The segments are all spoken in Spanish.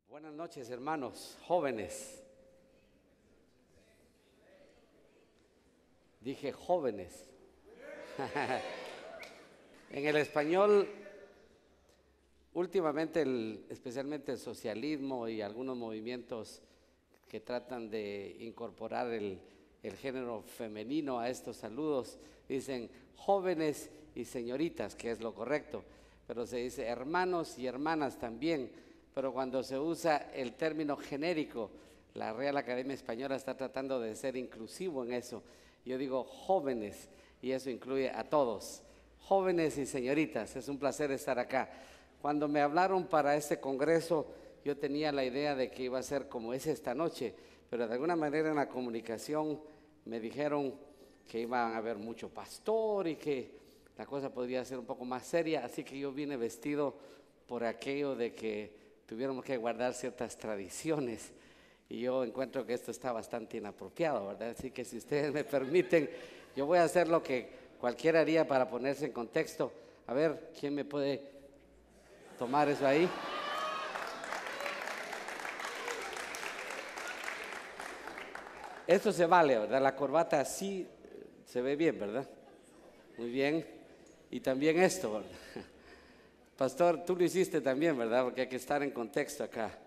Buenas noches, hermanos, jóvenes. Dije jóvenes. En el español, últimamente, especialmente el socialismo y algunos movimientos que tratan de incorporar el género femenino a estos saludos, dicen jóvenes y señoritas, que es lo correcto, pero se dice hermanos y hermanas también. Pero cuando se usa el término genérico, la Real Academia Española está tratando de ser inclusivo en eso. Yo digo jóvenes y eso incluye a todos. Jóvenes y señoritas, es un placer estar acá. Cuando me hablaron para este congreso, yo tenía la idea de que iba a ser como es esta noche, pero de alguna manera en la comunicación me dijeron que iban a haber mucho pastor y que la cosa podría ser un poco más seria, así que yo vine vestido por aquello de que tuviéramos que guardar ciertas tradiciones y yo encuentro que esto está bastante inapropiado, ¿verdad? Así que si ustedes me permiten, yo voy a hacer lo que cualquiera haría para ponerse en contexto. A ver, ¿quién me puede tomar eso ahí? Esto se vale, ¿verdad? La corbata sí se ve bien, ¿verdad? Muy bien. Y también esto, ¿verdad? Pastor, tú lo hiciste también, ¿verdad? Porque hay que estar en contexto acá.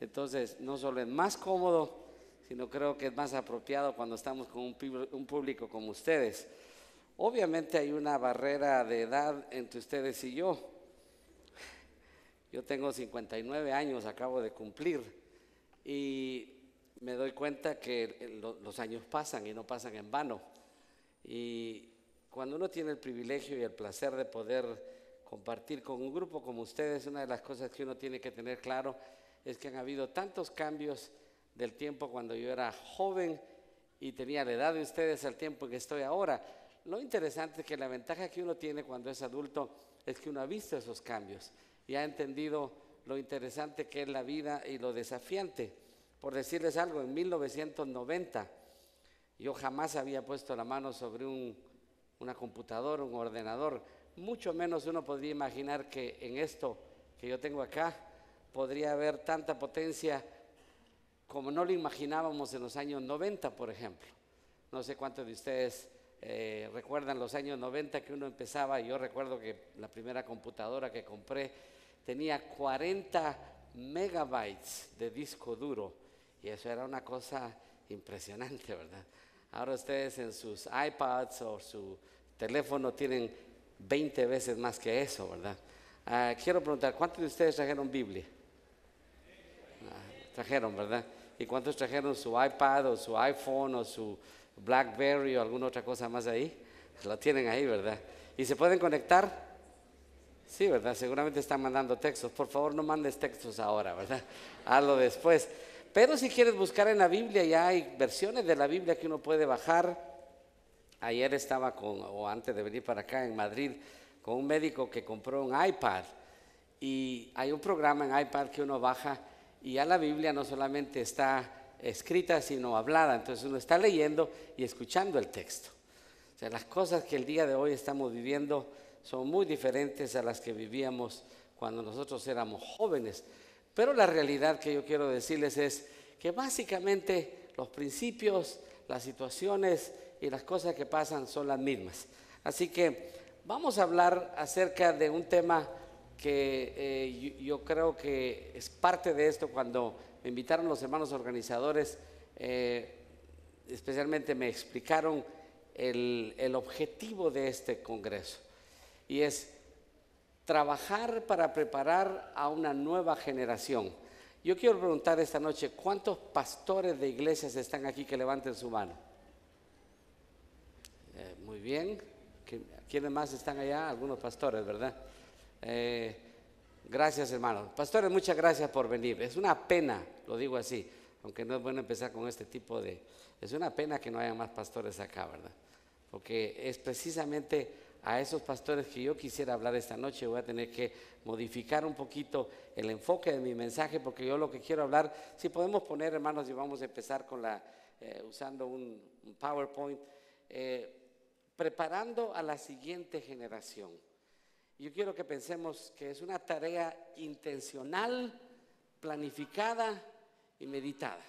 Entonces, no solo es más cómodo, sino creo que es más apropiado cuando estamos con un público como ustedes. Obviamente hay una barrera de edad entre ustedes y yo. Yo tengo 59 años, acabo de cumplir, y me doy cuenta que los años pasan y no pasan en vano. Y cuando uno tiene el privilegio y el placer de poder compartir con un grupo como ustedes, una de las cosas que uno tiene que tener claro es que han habido tantos cambios del tiempo cuando yo era joven y tenía la edad de ustedes al tiempo en que estoy ahora. Lo interesante es que la ventaja que uno tiene cuando es adulto es que uno ha visto esos cambios y ha entendido lo interesante que es la vida y lo desafiante. Por decirles algo, en 1990 yo jamás había puesto la mano sobre una computadora, un ordenador, mucho menos uno podría imaginar que en esto que yo tengo acá podría haber tanta potencia como no lo imaginábamos en los años 90, por ejemplo. No sé cuántos de ustedes recuerdan los años 90 que uno empezaba. Yo recuerdo que la primera computadora que compré tenía 40 megabytes de disco duro y eso era una cosa impresionante, ¿verdad? Ahora ustedes en sus iPads o su teléfono tienen 20 veces más que eso, ¿verdad? Quiero preguntar, ¿cuántos de ustedes trajeron Biblia? Trajeron, ¿verdad? ¿Y cuántos trajeron su iPad o su iPhone o su BlackBerry o alguna otra cosa más ahí? Lo tienen ahí, ¿verdad? ¿Y se pueden conectar? Sí, ¿verdad? Seguramente están mandando textos. Por favor, no mandes textos ahora, ¿verdad? Hazlo después. Pero si quieres buscar en la Biblia, ya hay versiones de la Biblia que uno puede bajar. Ayer estaba o antes de venir para acá en Madrid, con un médico que compró un iPad y hay un programa en iPad que uno baja y ya la Biblia no solamente está escrita sino hablada, entonces uno está leyendo y escuchando el texto. O sea, las cosas que el día de hoy estamos viviendo son muy diferentes a las que vivíamos cuando nosotros éramos jóvenes, pero la realidad que yo quiero decirles es que básicamente los principios, las situaciones y las cosas que pasan son las mismas. Así que vamos a hablar acerca de un tema que yo creo que es parte de esto. Cuando me invitaron los hermanos organizadores, especialmente me explicaron el objetivo de este congreso y es trabajar para preparar a una nueva generación. Yo quiero preguntar esta noche, ¿cuántos pastores de iglesias están aquí que levanten su mano? Muy bien. ¿Quiénes más están allá? Algunos pastores, ¿verdad? Gracias, hermanos. Pastores, muchas gracias por venir. Es una pena, lo digo así, aunque no es bueno empezar con este tipo de... Es una pena que no haya más pastores acá, ¿verdad? Porque es precisamente a esos pastores que yo quisiera hablar esta noche. Voy a tener que modificar un poquito el enfoque de mi mensaje, porque yo lo que quiero hablar, si podemos poner, hermanos, y vamos a empezar con usando un PowerPoint, preparando a la siguiente generación. Yo quiero que pensemos que es una tarea intencional planificada y meditada.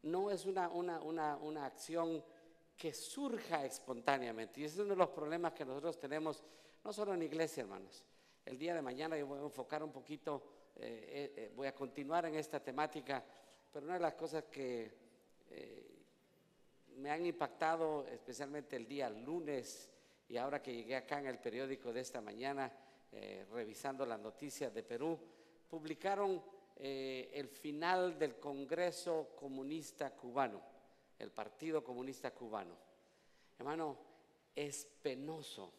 No es una acción que surja espontáneamente. Y ese es uno de los problemas que nosotros tenemos, no solo en iglesia, hermanos. El día de mañana yo voy a enfocar un poquito, voy a continuar en esta temática, pero una de las cosas que me han impactado, especialmente el día lunes, y ahora que llegué acá en el periódico de esta mañana, revisando las noticias de Perú, publicaron el final del Congreso Comunista Cubano, el Partido Comunista Cubano. Hermano, es penoso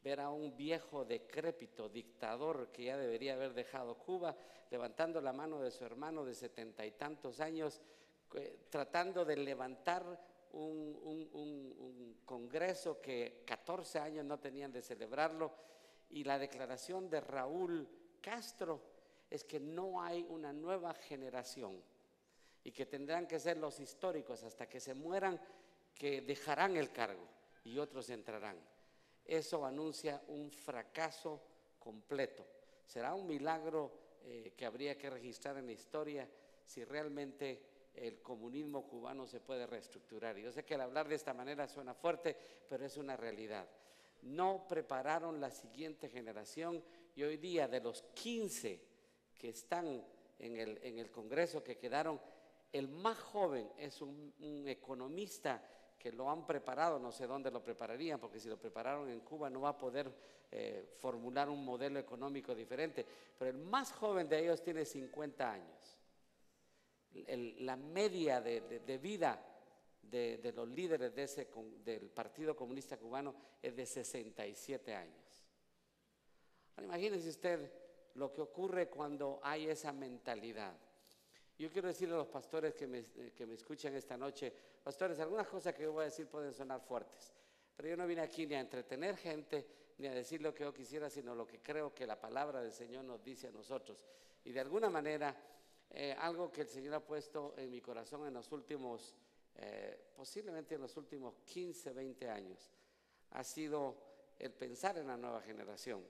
ver a un viejo decrépito dictador que ya debería haber dejado Cuba, levantando la mano de su hermano de 70 y tantos años, tratando de levantar un congreso que 14 años no tenían de celebrarlo, y la declaración de Raúl Castro es que no hay una nueva generación y que tendrán que ser los históricos hasta que se mueran, que dejarán el cargo y otros entrarán. Eso anuncia un fracaso completo. Será un milagro que habría que registrar en la historia si realmente el comunismo cubano se puede reestructurar. Y yo sé que al hablar de esta manera suena fuerte, pero es una realidad. No prepararon la siguiente generación, y hoy día de los 15 que están en el Congreso que quedaron, el más joven es un economista que lo han preparado, no sé dónde lo prepararían, porque si lo prepararon en Cuba no va a poder formular un modelo económico diferente, pero el más joven de ellos tiene 50 años. La media de vida de los líderes del Partido Comunista Cubano es de 67 años. Ahora, imagínense usted lo que ocurre cuando hay esa mentalidad. Yo quiero decirle a los pastores que me escuchan esta noche, pastores, algunas cosas que yo voy a decir pueden sonar fuertes, pero yo no vine aquí ni a entretener gente, ni a decir lo que yo quisiera, sino lo que creo que la palabra del Señor nos dice a nosotros. Y de alguna manera, algo que el Señor ha puesto en mi corazón en los últimos, posiblemente en los últimos 15, 20 años, ha sido el pensar en la nueva generación.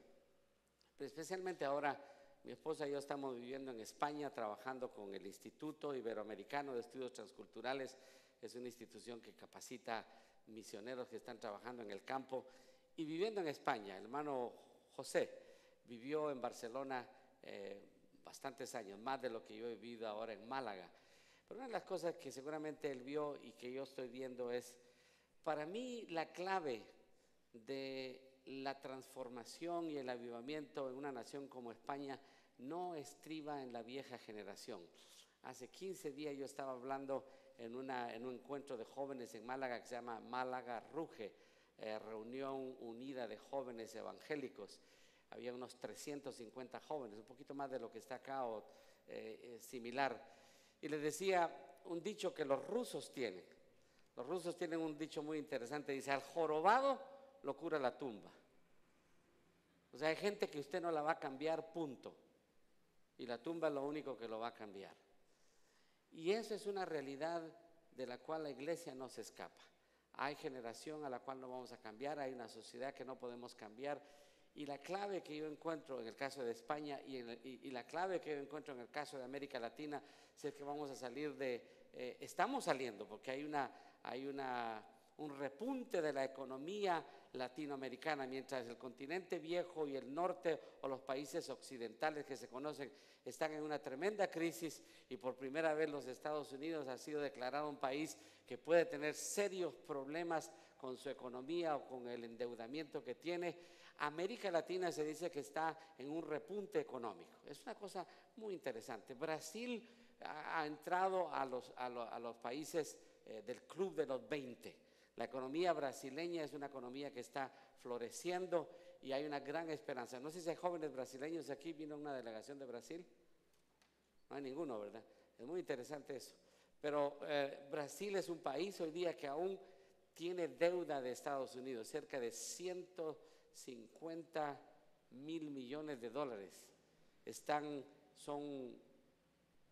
Pero especialmente ahora, mi esposa y yo estamos viviendo en España, trabajando con el Instituto Iberoamericano de Estudios Transculturales. Es una institución que capacita misioneros que están trabajando en el campo. Y viviendo en España, el hermano José vivió en Barcelona bastantes años, más de lo que yo he vivido ahora en Málaga. Pero una de las cosas que seguramente él vio y que yo estoy viendo es, para mí, la clave de la transformación y el avivamiento en una nación como España no estriba en la vieja generación. Hace 15 días yo estaba hablando en un encuentro de jóvenes en Málaga que se llama Málaga Ruge, Reunión Unida de Jóvenes Evangélicos. Había unos 350 jóvenes, un poquito más de lo que está acá o similar. Y les decía un dicho que los rusos tienen. Los rusos tienen un dicho muy interesante, dice: al jorobado lo cura la tumba. O sea, hay gente que usted no la va a cambiar, punto. Y la tumba es lo único que lo va a cambiar. Y eso es una realidad de la cual la iglesia no se escapa. Hay generación a la cual no vamos a cambiar, hay una sociedad que no podemos cambiar. Y la clave que yo encuentro en el caso de España y la clave que yo encuentro en el caso de América Latina es que vamos a salir estamos saliendo, porque hay un repunte de la economía latinoamericana, mientras el continente viejo y el norte o los países occidentales que se conocen están en una tremenda crisis, y por primera vez los Estados Unidos ha sido declarado un país que puede tener serios problemas con su economía o con el endeudamiento que tiene. América Latina se dice que está en un repunte económico. Es una cosa muy interesante. Brasil ha entrado a los países del club de los 20. La economía brasileña es una economía que está floreciendo y hay una gran esperanza. No sé si hay jóvenes brasileños aquí. ¿Vino una delegación de Brasil? No hay ninguno, ¿verdad? Es muy interesante eso. Pero Brasil es un país hoy día que aún tiene deuda de Estados Unidos, cerca de 150 mil millones de dólares.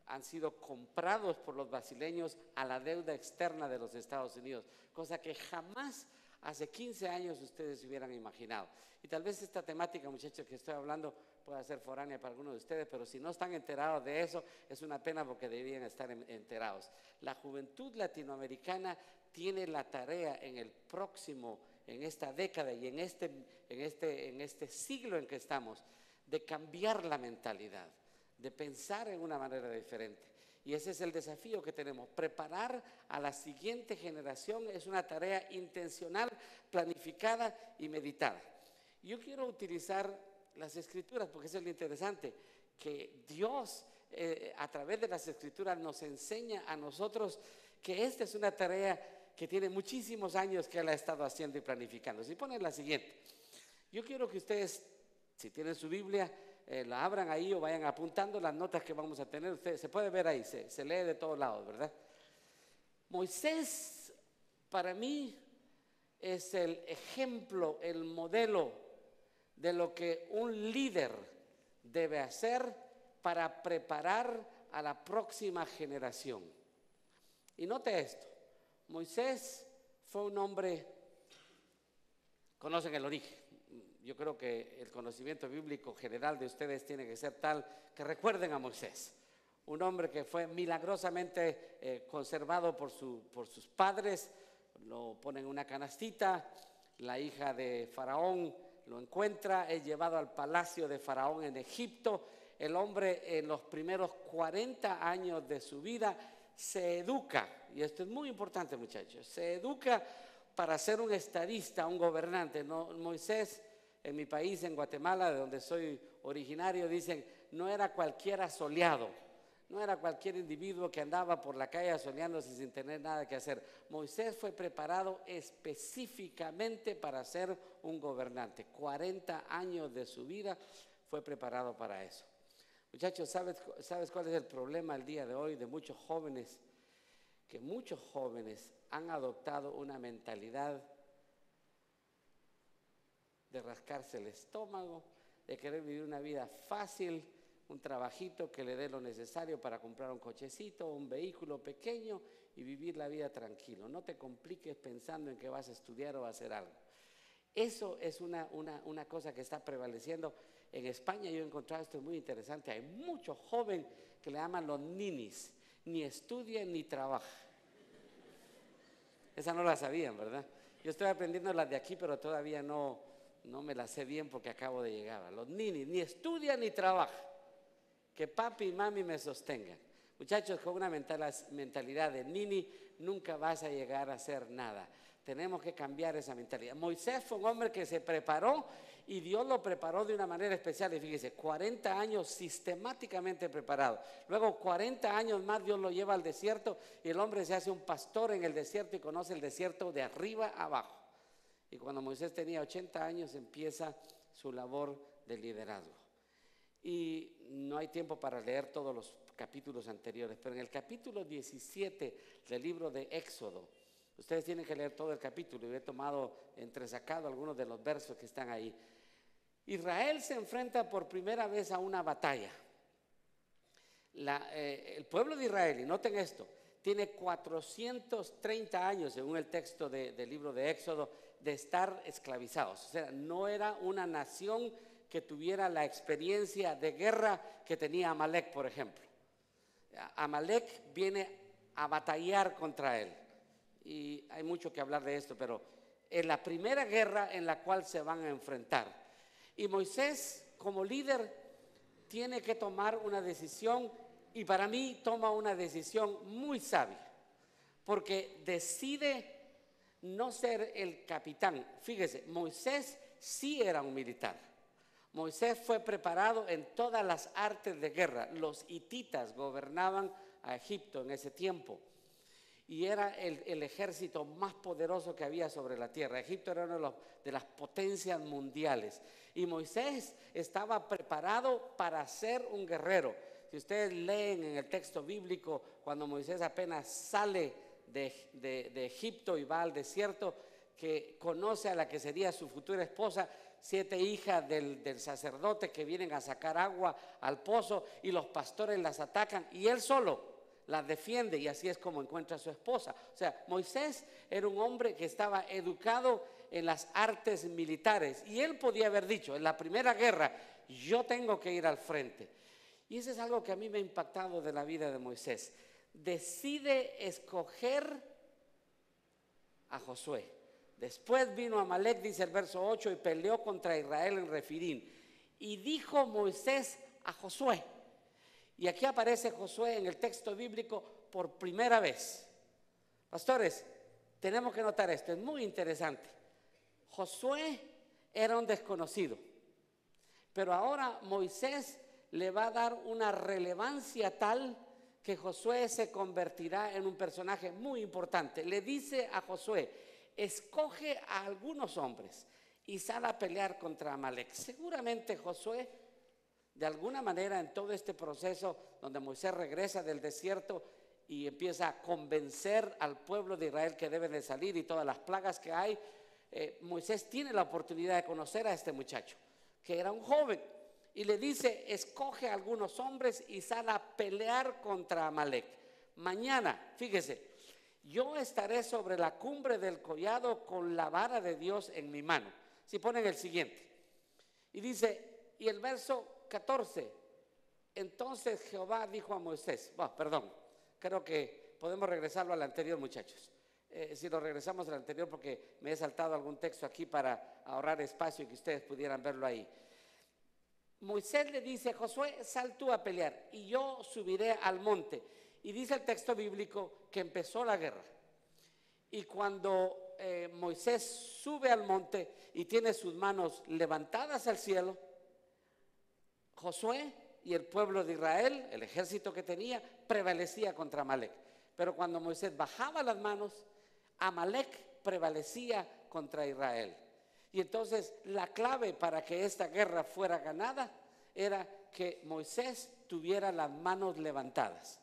Han sido comprados por los brasileños a la deuda externa de los Estados Unidos, cosa que jamás hace 15 años ustedes se hubieran imaginado. Y tal vez esta temática, muchachos, que estoy hablando pueda ser foránea para algunos de ustedes, pero si no están enterados de eso, es una pena porque deberían estar enterados. La juventud latinoamericana tiene la tarea en el próximo, en esta década y en este siglo en que estamos, de cambiar la mentalidad, de pensar en una manera diferente. Y ese es el desafío que tenemos. Preparar a la siguiente generación es una tarea intencional, planificada y meditada. Yo quiero utilizar las Escrituras porque eso es lo interesante, que Dios a través de las Escrituras nos enseña a nosotros que esta es una tarea que tiene muchísimos años que Él ha estado haciendo y planificando. Si ponen la siguiente, yo quiero que ustedes, si tienen su Biblia, la abran ahí o vayan apuntando las notas que vamos a tener. Ustedes, se puede ver ahí, se lee de todos lados, ¿verdad? Moisés, para mí, es el ejemplo, el modelo de lo que un líder debe hacer para preparar a la próxima generación. Y note esto, Moisés fue un hombre, conocen el origen. Yo creo que el conocimiento bíblico general de ustedes tiene que ser tal que recuerden a Moisés, un hombre que fue milagrosamente conservado por sus padres. Lo ponen en una canastita, la hija de Faraón lo encuentra, es llevado al palacio de Faraón en Egipto. El hombre en los primeros 40 años de su vida se educa, y esto es muy importante, muchachos, se educa para ser un estadista, un gobernante. Moisés, en mi país, en Guatemala, de donde soy originario, dicen, no era cualquiera soleado, no era cualquier individuo que andaba por la calle soleándose sin tener nada que hacer. Moisés fue preparado específicamente para ser un gobernante. 40 años de su vida fue preparado para eso. Muchachos, ¿sabes cuál es el problema el día de hoy de muchos jóvenes? Que muchos jóvenes han adoptado una mentalidad de rascarse el estómago, de querer vivir una vida fácil, un trabajito que le dé lo necesario para comprar un cochecito, un vehículo pequeño y vivir la vida tranquilo. No te compliques pensando en que vas a estudiar o a hacer algo. Eso es una cosa que está prevaleciendo. En España yo he encontrado esto muy interesante. Hay muchos jóvenes que le llaman los ninis, ni estudian ni trabajan. Esa no la sabían, ¿verdad? Yo estoy aprendiendo las de aquí, pero todavía no me las sé bien porque acabo de llegar. Los ninis, ni estudian ni trabajan. Que papi y mami me sostengan. Muchachos, con una mentalidad de nini nunca vas a llegar a hacer nada. Tenemos que cambiar esa mentalidad. Moisés fue un hombre que se preparó y Dios lo preparó de una manera especial. Y fíjese, 40 años sistemáticamente preparado. Luego 40 años más Dios lo lleva al desierto y el hombre se hace un pastor en el desierto y conoce el desierto de arriba a abajo. Y cuando Moisés tenía 80 años empieza su labor de liderazgo. Y no hay tiempo para leer todos los capítulos anteriores, pero en el capítulo 17 del libro de Éxodo, ustedes tienen que leer todo el capítulo y he tomado entresacado algunos de los versos que están ahí. Israel se enfrenta por primera vez a una batalla. El pueblo de Israel, y noten esto, tiene 430 años, según el texto del libro de Éxodo, de estar esclavizados. O sea, no era una nación que tuviera la experiencia de guerra que tenía Amalek, por ejemplo. Amalek viene a batallar contra él. Y hay mucho que hablar de esto, pero es la primera guerra en la cual se van a enfrentar. Y Moisés, como líder, tiene que tomar una decisión, y para mí toma una decisión muy sabia, porque decide no ser el capitán. Fíjese, Moisés sí era un militar. Moisés fue preparado en todas las artes de guerra. Los hititas gobernaban a Egipto en ese tiempo y era el ejército más poderoso que había sobre la tierra. Egipto era una de las potencias mundiales y Moisés estaba preparado para ser un guerrero. Si ustedes leen en el texto bíblico, cuando Moisés apenas sale de Egipto y va al desierto, que conoce a la que sería su futura esposa, 7 hijas del sacerdote que vienen a sacar agua al pozo y los pastores las atacan y él solo la defiende y así es como encuentra a su esposa. O sea, Moisés era un hombre que estaba educado en las artes militares y él podía haber dicho, en la primera guerra, yo tengo que ir al frente. Y eso es algo que a mí me ha impactado de la vida de Moisés. Decide escoger a Josué. Después vino Amalek, dice el verso 8, y peleó contra Israel en Refidim. Y dijo Moisés a Josué, y aquí aparece Josué en el texto bíblico por primera vez. Pastores, tenemos que notar esto, es muy interesante. Josué era un desconocido, pero ahora Moisés le va a dar una relevancia tal que Josué se convertirá en un personaje muy importante. Le dice a Josué, escoge a algunos hombres y sal a pelear contra Amalek. Seguramente Josué, de alguna manera en todo este proceso donde Moisés regresa del desierto y empieza a convencer al pueblo de Israel que debe de salir y todas las plagas que hay, Moisés tiene la oportunidad de conocer a este muchacho, que era un joven, y le dice, escoge a algunos hombres y sal a pelear contra Amalek. Mañana, fíjese, yo estaré sobre la cumbre del collado con la vara de Dios en mi mano. Si ponen el siguiente, y dice, y el verso 14, entonces Jehová dijo a Moisés, creo que podemos regresarlo al anterior, muchachos. Si lo regresamos al anterior, porque me he saltado algún texto aquí para ahorrar espacio y que ustedes pudieran verlo ahí. Moisés le dice, Josué, sal tú a pelear y yo subiré al monte. Y dice el texto bíblico que empezó la guerra. Y cuando Moisés sube al monte y tiene sus manos levantadas al cielo, Josué y el pueblo de Israel, el ejército que tenía, prevalecía contra Amalek. Pero cuando Moisés bajaba las manos, Amalek prevalecía contra Israel. Y entonces la clave para que esta guerra fuera ganada era que Moisés tuviera las manos levantadas.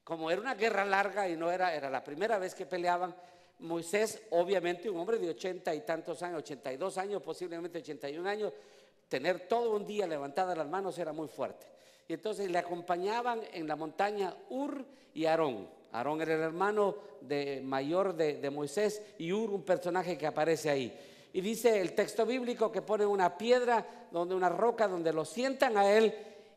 Como era una guerra larga y no era la primera vez que peleaban, Moisés, obviamente un hombre de 80 y tantos años, 82 años, posiblemente 81 años, tener todo un día levantadas las manos era muy fuerte. Y entonces le acompañaban en la montaña Ur y Aarón. Aarón era el hermano mayor de Moisés y Ur un personaje que aparece ahí. Y dice el texto bíblico que pone una piedra, una roca donde lo sientan a él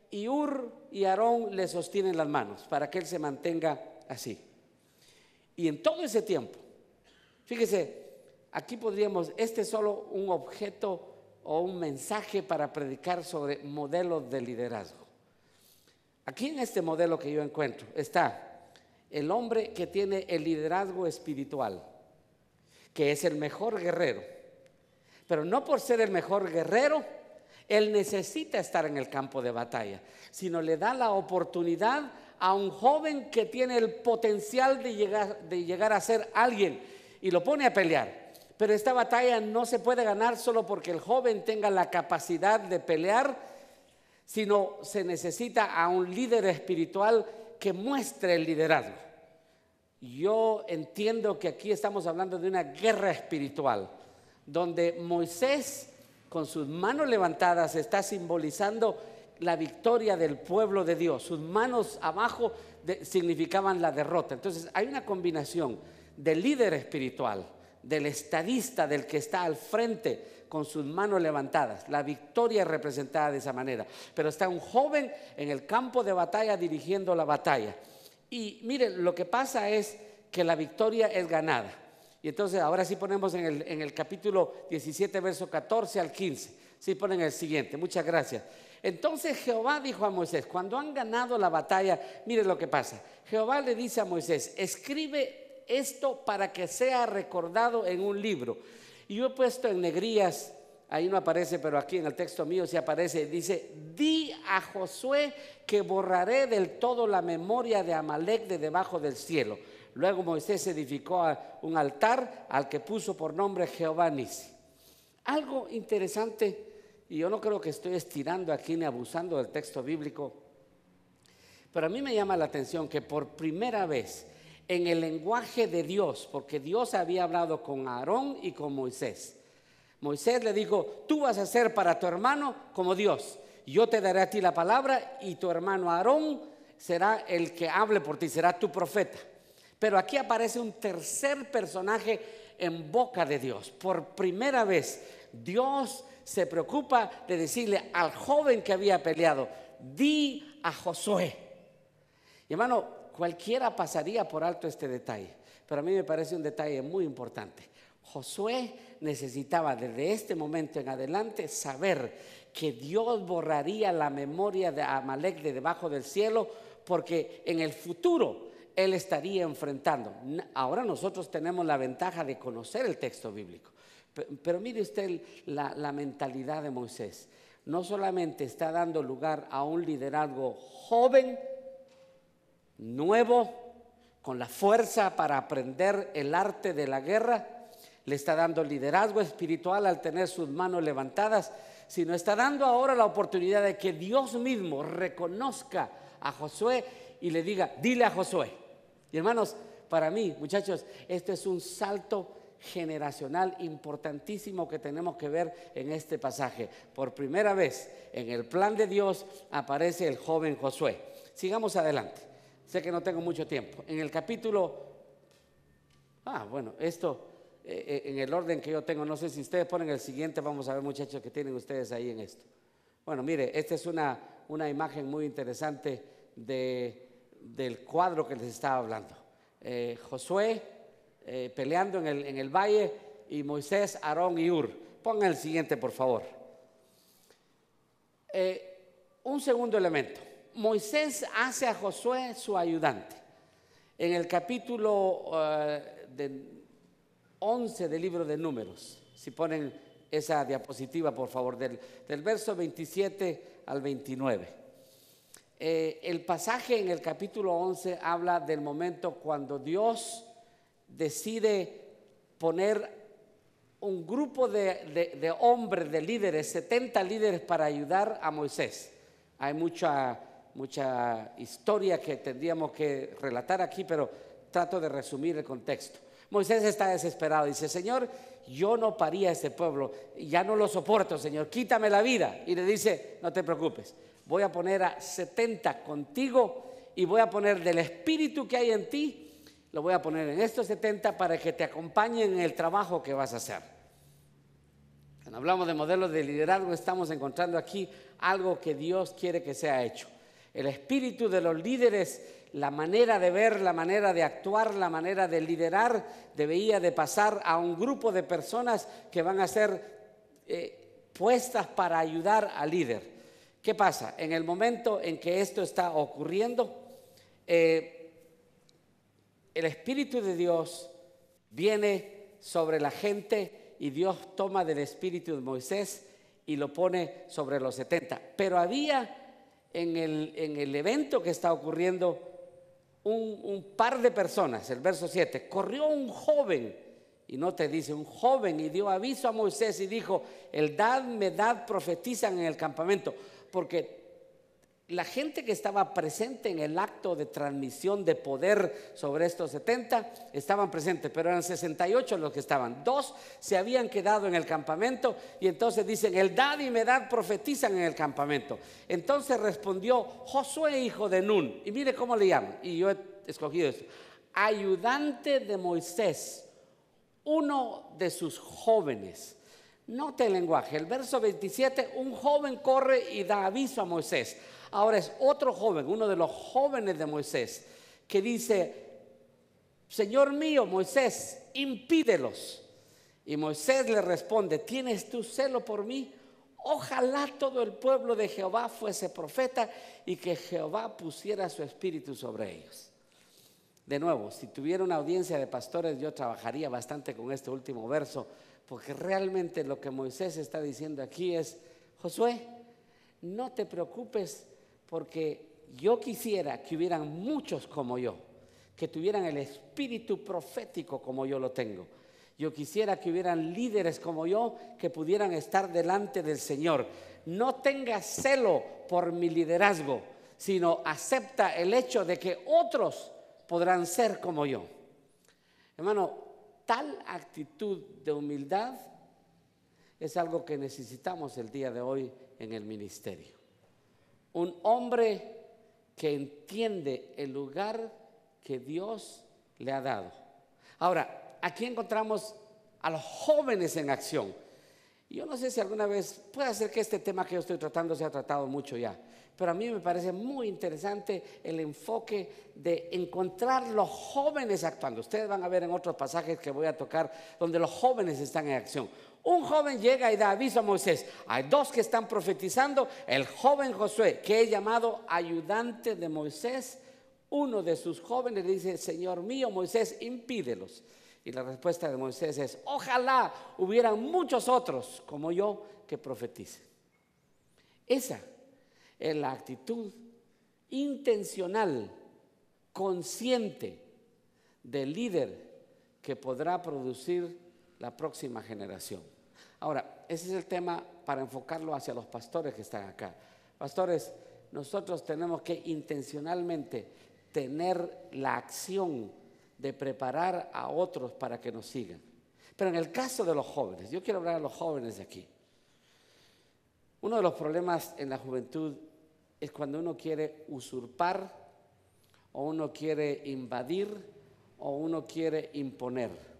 y Ur y Aarón le sostienen las manos para que él se mantenga así. Y en todo ese tiempo, fíjese, aquí este es solo un objeto o un mensaje para predicar sobre modelos de liderazgo. Aquí en este modelo que yo encuentro está el hombre que tiene el liderazgo espiritual, que es el mejor guerrero, pero no por ser el mejor guerrero, él necesita estar en el campo de batalla, sino le da la oportunidad a un joven que tiene el potencial de llegar a ser alguien y lo pone a pelear. Pero esta batalla no se puede ganar solo porque el joven tenga la capacidad de pelear, sino se necesita a un líder espiritual que muestre el liderazgo. Yo entiendo que aquí estamos hablando de una guerra espiritual, donde Moisés con sus manos levantadas está simbolizando la victoria del pueblo de Dios. Sus manos abajo significaban la derrota. Entonces hay una combinación del líder espiritual, del estadista, del que está al frente con sus manos levantadas. La victoria es representada de esa manera. Pero está un joven en el campo de batalla dirigiendo la batalla. Y miren, lo que pasa es que la victoria es ganada. Y entonces ahora sí ponemos en el capítulo 17, verso 14 al 15. Sí ponen el siguiente, muchas gracias. Entonces Jehová dijo a Moisés, cuando han ganado la batalla, miren lo que pasa. Jehová le dice a Moisés, escribe esto para que sea recordado en un libro. Y yo he puesto en negrías, ahí no aparece, pero aquí en el texto mío sí aparece, dice, di a Josué que borraré del todo la memoria de Amalek de debajo del cielo. Luego Moisés edificó un altar al que puso por nombre Jehová Nisi. Algo interesante, y yo no creo que estoy estirando aquí ni abusando del texto bíblico, pero a mí me llama la atención que por primera vez en el lenguaje de Dios, porque Dios había hablado con Aarón y con Moisés. Moisés le dijo, tú vas a ser para tu hermano como Dios. Yo te daré a ti la palabra y tu hermano Aarón será el que hable por ti, será tu profeta. Pero aquí aparece un tercer personaje en boca de Dios. Por primera vez, Dios se preocupa de decirle al joven que había peleado: di a Josué. Y hermano, cualquiera pasaría por alto este detalle, pero a mí me parece un detalle muy importante. Josué necesitaba desde este momento en adelante saber que Dios borraría la memoria de Amalek de debajo del cielo, porque en el futuro él estaría enfrentando. Ahora nosotros tenemos la ventaja de conocer el texto bíblico, pero mire usted la mentalidad de Moisés. No solamente está dando lugar a un liderazgo joven, nuevo, con la fuerza para aprender el arte de la guerra, le está dando liderazgo espiritual al tener sus manos levantadas, sino está dando ahora la oportunidad de que Dios mismo reconozca a Josué y le diga: dile a Josué. Y hermanos, para mí, muchachos, este es un salto generacional importantísimo que tenemos que ver en este pasaje. Por primera vez en el plan de Dios aparece el joven Josué. Sigamos adelante. Sé que no tengo mucho tiempo. En el capítulo, en el orden que yo tengo, no sé si ustedes ponen el siguiente. Vamos a ver, muchachos, que tienen ustedes ahí en esto. Bueno, mire, esta es una imagen muy interesante del cuadro que les estaba hablando. Josué peleando en el valle, y Moisés, Aarón y Hur. Pongan el siguiente, por favor. Un segundo elemento. Moisés hace a Josué su ayudante. En el capítulo 11 del libro de Números, si ponen esa diapositiva, por favor, del verso 27 al 29. El pasaje en el capítulo 11 habla del momento cuando Dios decide poner un grupo de hombres, de líderes, 70 líderes para ayudar a Moisés. Hay mucha historia que tendríamos que relatar aquí, pero trato de resumir el contexto. Moisés está desesperado, dice: Señor, yo no paría a ese pueblo, ya no lo soporto, Señor, quítame la vida. Y le dice: no te preocupes, voy a poner a 70 contigo, y voy a poner del espíritu que hay en ti, lo voy a poner en estos 70 para que te acompañen en el trabajo que vas a hacer. Cuando hablamos de modelos de liderazgo, estamos encontrando aquí algo que Dios quiere que sea hecho. El espíritu de los líderes, la manera de ver, la manera de actuar, la manera de liderar, debería de pasar a un grupo de personas que van a ser puestas para ayudar al líder. ¿Qué pasa? En el momento en que esto está ocurriendo, el Espíritu de Dios viene sobre la gente, y Dios toma del espíritu de Moisés y lo pone sobre los 70. Pero había en el evento que está ocurriendo un par de personas. El verso 7: corrió un joven, y no te dice un joven, y dio aviso a Moisés y dijo: Eldad, Medad profetizan en el campamento. Porque la gente que estaba presente en el acto de transmisión de poder sobre estos 70 estaban presentes, pero eran 68 los que estaban. 2 se habían quedado en el campamento, y entonces dicen: Eldad y Medad profetizan en el campamento. Entonces respondió Josué, hijo de Nun, y mire cómo le llaman, y yo he escogido esto: ayudante de Moisés, uno de sus jóvenes. Note el lenguaje. El verso 27: un joven corre y da aviso a Moisés. Ahora es otro joven, uno de los jóvenes de Moisés, que dice: Señor mío, Moisés, impídelos. Y Moisés le responde: ¿tienes tú celo por mí? Ojalá todo el pueblo de Jehová fuese profeta, y que Jehová pusiera su espíritu sobre ellos. De nuevo, si tuviera una audiencia de pastores, yo trabajaría bastante con este último verso, porque realmente lo que Moisés está diciendo aquí es: Josué, no te preocupes, porque yo quisiera que hubieran muchos como yo, que tuvieran el espíritu profético como yo lo tengo. Yo quisiera que hubieran líderes como yo, que pudieran estar delante del Señor. No tengas celo por mi liderazgo, sino acepta el hecho de que otros podrán ser como yo. Hermano, tal actitud de humildad es algo que necesitamos el día de hoy en el ministerio. Un hombre que entiende el lugar que Dios le ha dado. Ahora, aquí encontramos a los jóvenes en acción. Yo no sé si alguna vez puede ser que este tema que yo estoy tratando se ha tratado mucho ya, pero a mí me parece muy interesante el enfoque de encontrar los jóvenes actuando. Ustedes van a ver en otros pasajes que voy a tocar donde los jóvenes están en acción. Un joven llega y da aviso a Moisés. Hay dos que están profetizando. El joven Josué, que es llamado ayudante de Moisés, uno de sus jóvenes le dice: Señor mío Moisés, impídelos. Y la respuesta de Moisés es: ojalá hubieran muchos otros como yo que profeticen. Esa es la actitud intencional, consciente del líder que podrá producir la próxima generación. Ahora, ese es el tema para enfocarlo hacia los pastores que están acá. Pastores, nosotros tenemos que intencionalmente tener la acción de preparar a otros para que nos sigan. Pero en el caso de los jóvenes, yo quiero hablar a los jóvenes de aquí. Uno de los problemas en la juventud es cuando uno quiere usurpar, o uno quiere invadir, o uno quiere imponer.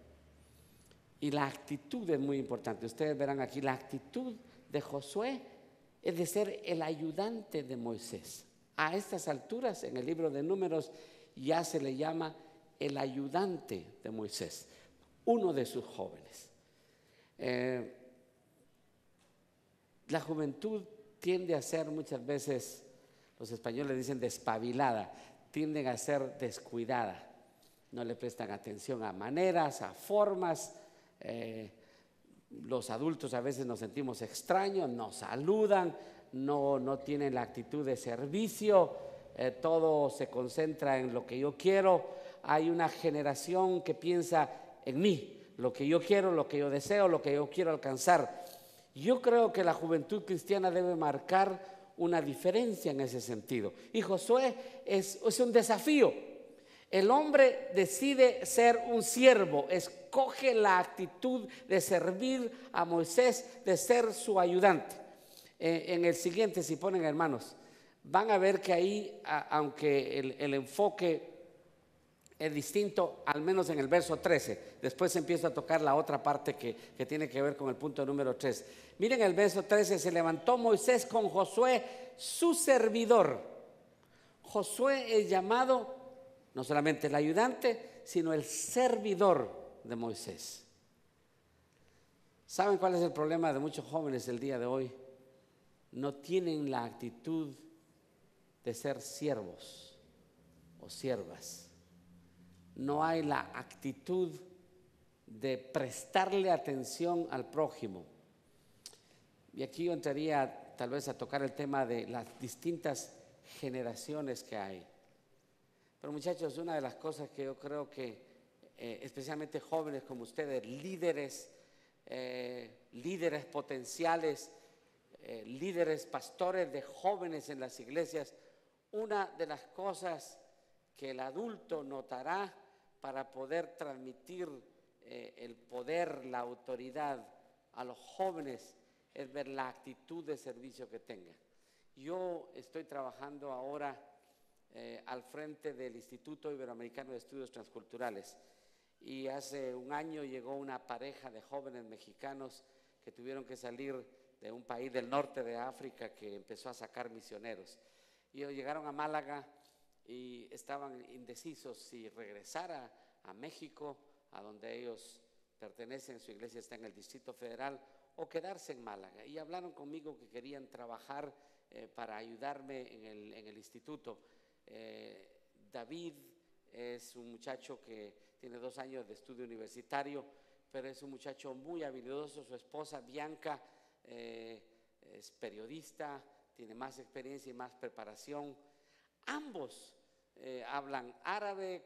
Y la actitud es muy importante. Ustedes verán aquí, la actitud de Josué es de ser el ayudante de Moisés. A estas alturas, en el libro de Números, ya se le llama el ayudante de Moisés, uno de sus jóvenes. La juventud tiende a ser muchas veces, los españoles dicen despabilada, tienden a ser descuidada, no le prestan atención a maneras, a formas. Los adultos a veces nos sentimos extraños, nos saludan, no tienen la actitud de servicio, todo se concentra en lo que yo quiero. Hay una generación que piensa en mí, lo que yo quiero, lo que yo deseo, lo que yo quiero alcanzar. Yo creo que la juventud cristiana debe marcar una diferencia en ese sentido. Y Josué es un desafío. El hombre decide ser un siervo, escoge la actitud de servir a Moisés, de ser su ayudante. En el siguiente, si ponen, hermanos, van a ver que ahí, aunque el enfoque es distinto, al menos en el verso 13. Después empieza a tocar la otra parte que tiene que ver con el punto número 3. Miren el verso 13: se levantó Moisés con Josué, su servidor. Josué es llamado no solamente el ayudante, sino el servidor de Moisés. ¿Saben cuál es el problema de muchos jóvenes el día de hoy? No tienen la actitud de ser siervos o siervas. No hay la actitud de prestarle atención al prójimo. Y aquí yo entraría tal vez a tocar el tema de las distintas generaciones que hay. Pero muchachos, una de las cosas que yo creo que especialmente jóvenes como ustedes, líderes potenciales, líderes, pastores de jóvenes en las iglesias, una de las cosas que el adulto notará para poder transmitir el poder, la autoridad a los jóvenes es ver la actitud de servicio que tengan. Yo estoy trabajando ahora al frente del Instituto Iberoamericano de Estudios Transculturales, y hace un año llegó una pareja de jóvenes mexicanos que tuvieron que salir de un país del norte de África que empezó a sacar misioneros. Y ellos llegaron a Málaga y estaban indecisos si regresar a México, a donde ellos pertenecen, su iglesia está en el Distrito Federal, o quedarse en Málaga. Y hablaron conmigo que querían trabajar para ayudarme en el instituto. David es un muchacho que tiene 2 años de estudio universitario, pero es un muchacho muy habilidoso. Su esposa Bianca es periodista, tiene más experiencia y más preparación. Ambos hablan árabe,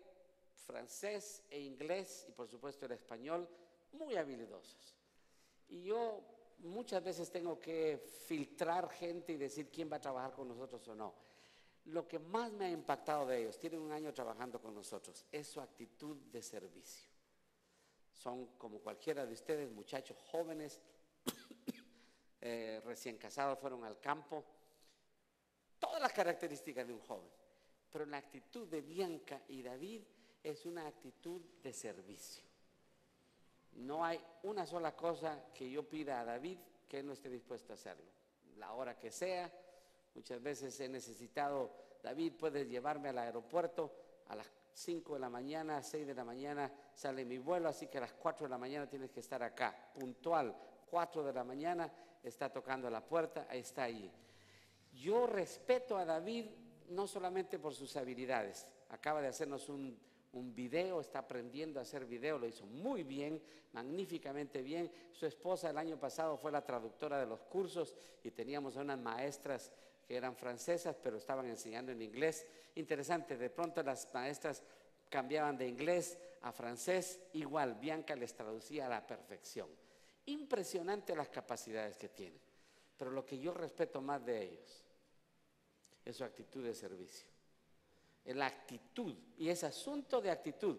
francés e inglés, y por supuesto el español, muy habilidosos. Y yo muchas veces tengo que filtrar gente y decir quién va a trabajar con nosotros o no. Lo que más me ha impactado de ellos, tienen 1 año trabajando con nosotros, es su actitud de servicio. Son como cualquiera de ustedes, muchachos jóvenes, recién casados, fueron al campo. Todas las características de un joven. pero la actitud de Bianca y David es una actitud de servicio. No hay una sola cosa que yo pida a David que él no esté dispuesto a hacerlo. La hora que sea, muchas veces he necesitado, David, puedes llevarme al aeropuerto a las 5 de la mañana, 6 de la mañana sale mi vuelo, así que a las 4 de la mañana tienes que estar acá, puntual, 4 de la mañana está tocando la puerta, ahí está allí. Yo respeto a David no solamente por sus habilidades, acaba de hacernos un video, está aprendiendo a hacer video, lo hizo muy bien, magníficamente bien. Su esposa el año pasado fue la traductora de los cursos y teníamos a unas maestras que eran francesas, pero estaban enseñando en inglés. Interesante, de pronto las maestras cambiaban de inglés a francés, igual Bianca les traducía a la perfección. Impresionante las capacidades que tienen, pero lo que yo respeto más de ellos es su actitud de servicio. La actitud, y es asunto de actitud.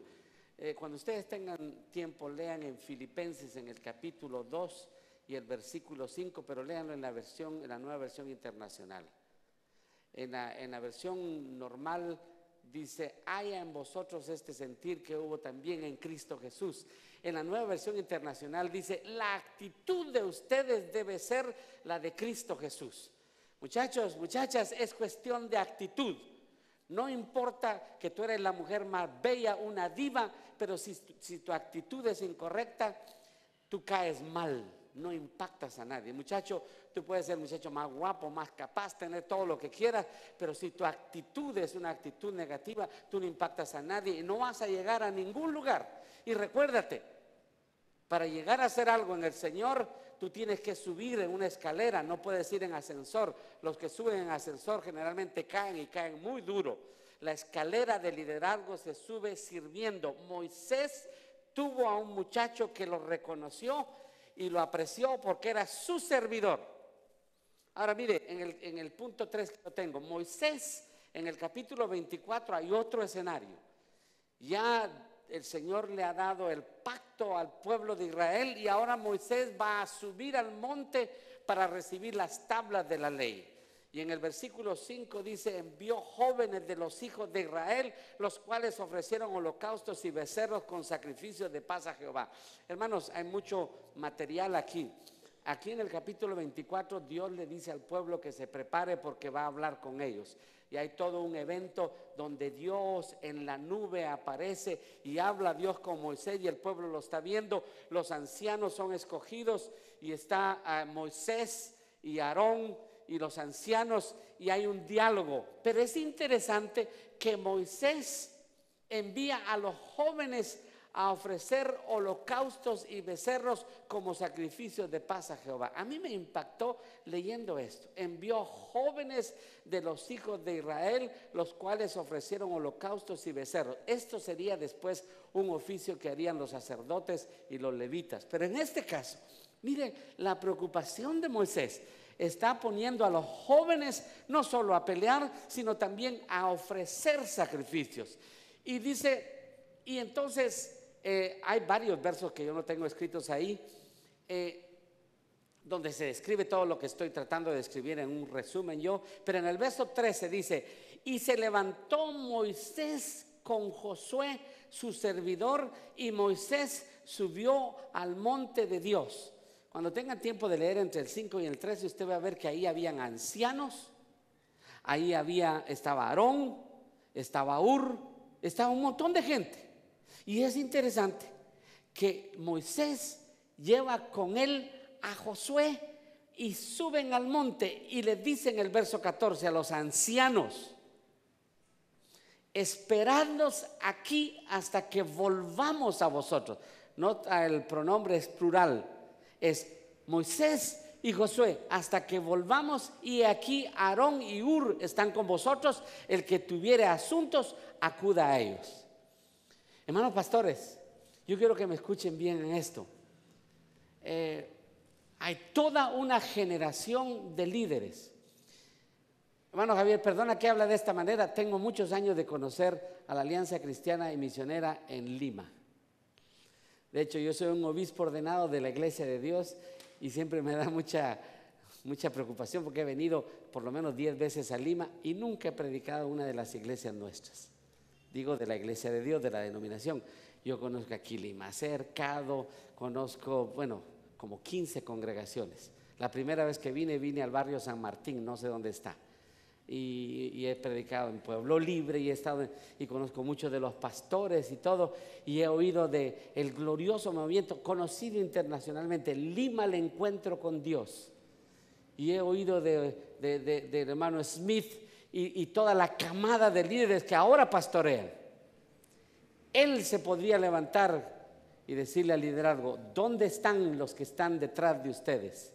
Cuando ustedes tengan tiempo, lean en Filipenses en el capítulo 2 y el versículo 5, pero léanlo en la nueva versión internacional. En la versión normal dice: haya en vosotros este sentir que hubo también en Cristo Jesús. En la nueva versión internacional dice: la actitud de ustedes debe ser la de Cristo Jesús. Muchachos, muchachas, es cuestión de actitud. No importa que tú eres la mujer más bella, una diva, pero si tu actitud es incorrecta, tú caes mal, no impactas a nadie. Muchacho, tú puedes ser el muchacho más guapo, más capaz, tener todo lo que quieras, pero si tu actitud es una actitud negativa, tú no impactas a nadie y no vas a llegar a ningún lugar. Y recuérdate, para llegar a hacer algo en el Señor, tú tienes que subir en una escalera, no puedes ir en ascensor. Los que suben en ascensor generalmente caen y caen muy duro. La escalera de liderazgo se sube sirviendo. Moisés tuvo a un muchacho que lo reconoció y lo apreció porque era su servidor. Ahora mire, en el punto 3 que yo tengo, Moisés, en el capítulo 24 hay otro escenario. Ya el Señor le ha dado el pacto al pueblo de Israel y ahora Moisés va a subir al monte para recibir las tablas de la ley. Y en el versículo 5 dice: envió jóvenes de los hijos de Israel, los cuales ofrecieron holocaustos y becerros con sacrificios de paz a Jehová. Hermanos, hay mucho material aquí. Aquí en el capítulo 24 Dios le dice al pueblo que se prepare porque va a hablar con ellos. Y hay todo un evento donde Dios en la nube aparece y habla a Dios con Moisés y el pueblo lo está viendo. Los ancianos son escogidos y está Moisés y Aarón y los ancianos y hay un diálogo. Pero es interesante que Moisés envía a los jóvenes a ofrecer holocaustos y becerros como sacrificios de paz a Jehová. A mí me impactó leyendo esto. Envió jóvenes de los hijos de Israel, los cuales ofrecieron holocaustos y becerros. Esto sería después un oficio que harían los sacerdotes y los levitas. Pero en este caso, miren, la preocupación de Moisés está poniendo a los jóvenes no solo a pelear, sino también a ofrecer sacrificios. Y dice, y entonces hay varios versos que yo no tengo escritos ahí, donde se describe todo lo que estoy tratando de describir en un resumen yo, pero en el verso 13 dice: y se levantó Moisés con Josué su servidor, y Moisés subió al monte de Dios. Cuando tengan tiempo de leer entre el 5 y el 13, usted va a ver que ahí habían ancianos, ahí estaba Aarón, estaba Hur, estaba un montón de gente. Y es interesante que Moisés lleva con él a Josué y suben al monte y le dicen en el verso 14 a los ancianos: esperadnos aquí hasta que volvamos a vosotros. Nota, el pronombre es plural, es Moisés y Josué, hasta que volvamos, y aquí Aarón y Hur están con vosotros, el que tuviere asuntos acuda a ellos. Hermanos pastores, yo quiero que me escuchen bien en esto. Hay toda una generación de líderes. Hermano Javier, perdona que habla de esta manera. Tengo muchos años de conocer a la Alianza Cristiana y Misionera en Lima. De hecho, yo soy un obispo ordenado de la Iglesia de Dios y siempre me da mucha mucha preocupación porque he venido por lo menos 10 veces a Lima y nunca he predicado en una de las iglesias nuestras. Digo, de la iglesia de Dios, de la denominación. Yo conozco aquí Lima Cercado, conozco, bueno, como 15 congregaciones. La primera vez que vine al barrio San Martín, no sé dónde está. Y he predicado en Pueblo Libre y he estado y conozco muchos de los pastores y todo, y he oído de el glorioso movimiento conocido internacionalmente, Lima el encuentro con Dios, y he oído del hermano Smith y toda la camada de líderes que ahora pastorean. Él se podría levantar y decirle al liderazgo: ¿dónde están los que están detrás de ustedes?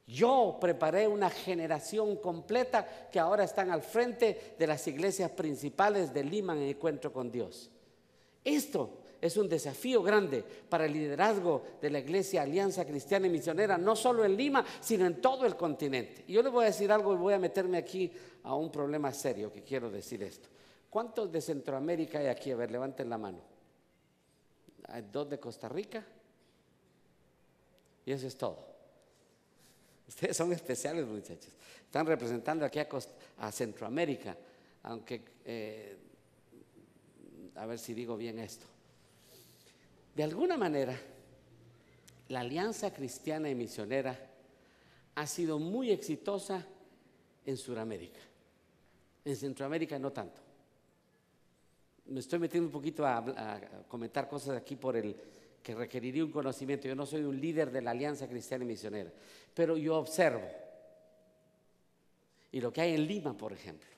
Yo preparé una generación completa que ahora están al frente de las iglesias principales de Lima en encuentro con Dios. Esto es un desafío grande para el liderazgo de la iglesia Alianza Cristiana y Misionera, no solo en Lima, sino en todo el continente. Y yo les voy a decir algo y voy a meterme aquí a un problema serio que quiero decir esto. ¿Cuántos de Centroamérica hay aquí? A ver, levanten la mano. Hay 2 de Costa Rica y eso es todo. Ustedes son especiales, muchachos. Están representando aquí a Centroamérica, aunque, a ver si digo bien esto. De alguna manera, la Alianza Cristiana y Misionera ha sido muy exitosa en Sudamérica. En Centroamérica no tanto. Me estoy metiendo un poquito a comentar cosas aquí por el que requeriría un conocimiento. Yo no soy un líder de la Alianza Cristiana y Misionera, pero yo observo. Y lo que hay en Lima, por ejemplo,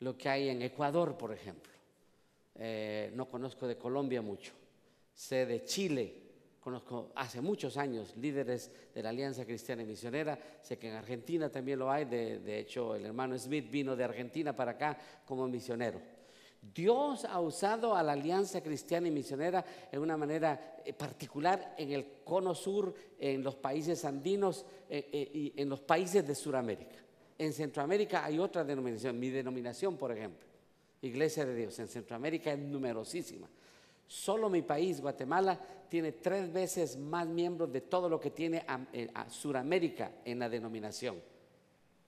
lo que hay en Ecuador, por ejemplo, no conozco de Colombia mucho, sé de Chile, conozco hace muchos años líderes de la Alianza Cristiana y Misionera, sé que en Argentina también lo hay, de hecho el hermano Smith vino de Argentina para acá como misionero. Dios ha usado a la Alianza Cristiana y Misionera en una manera particular en el cono sur, en los países andinos y en los países de Sudamérica. En Centroamérica hay otra denominación, mi denominación, por ejemplo, Iglesia de Dios, en Centroamérica es numerosísima. Solo mi país, Guatemala, tiene 3 veces más miembros de todo lo que tiene a Sudamérica en la denominación.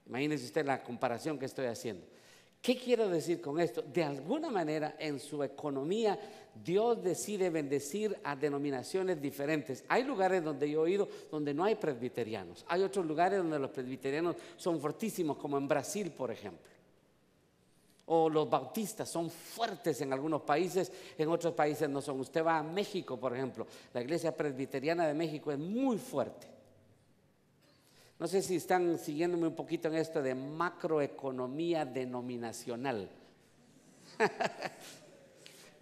Imagínense usted la comparación que estoy haciendo. ¿Qué quiero decir con esto? De alguna manera en su economía Dios decide bendecir a denominaciones diferentes. Hay lugares donde yo he oído donde no hay presbiterianos. Hay otros lugares donde los presbiterianos son fortísimos, como en Brasil, por ejemplo. O los bautistas son fuertes en algunos países, en otros países no son. Usted va a México, por ejemplo, la iglesia presbiteriana de México es muy fuerte. No sé si están siguiéndome un poquito en esto de macroeconomía denominacional.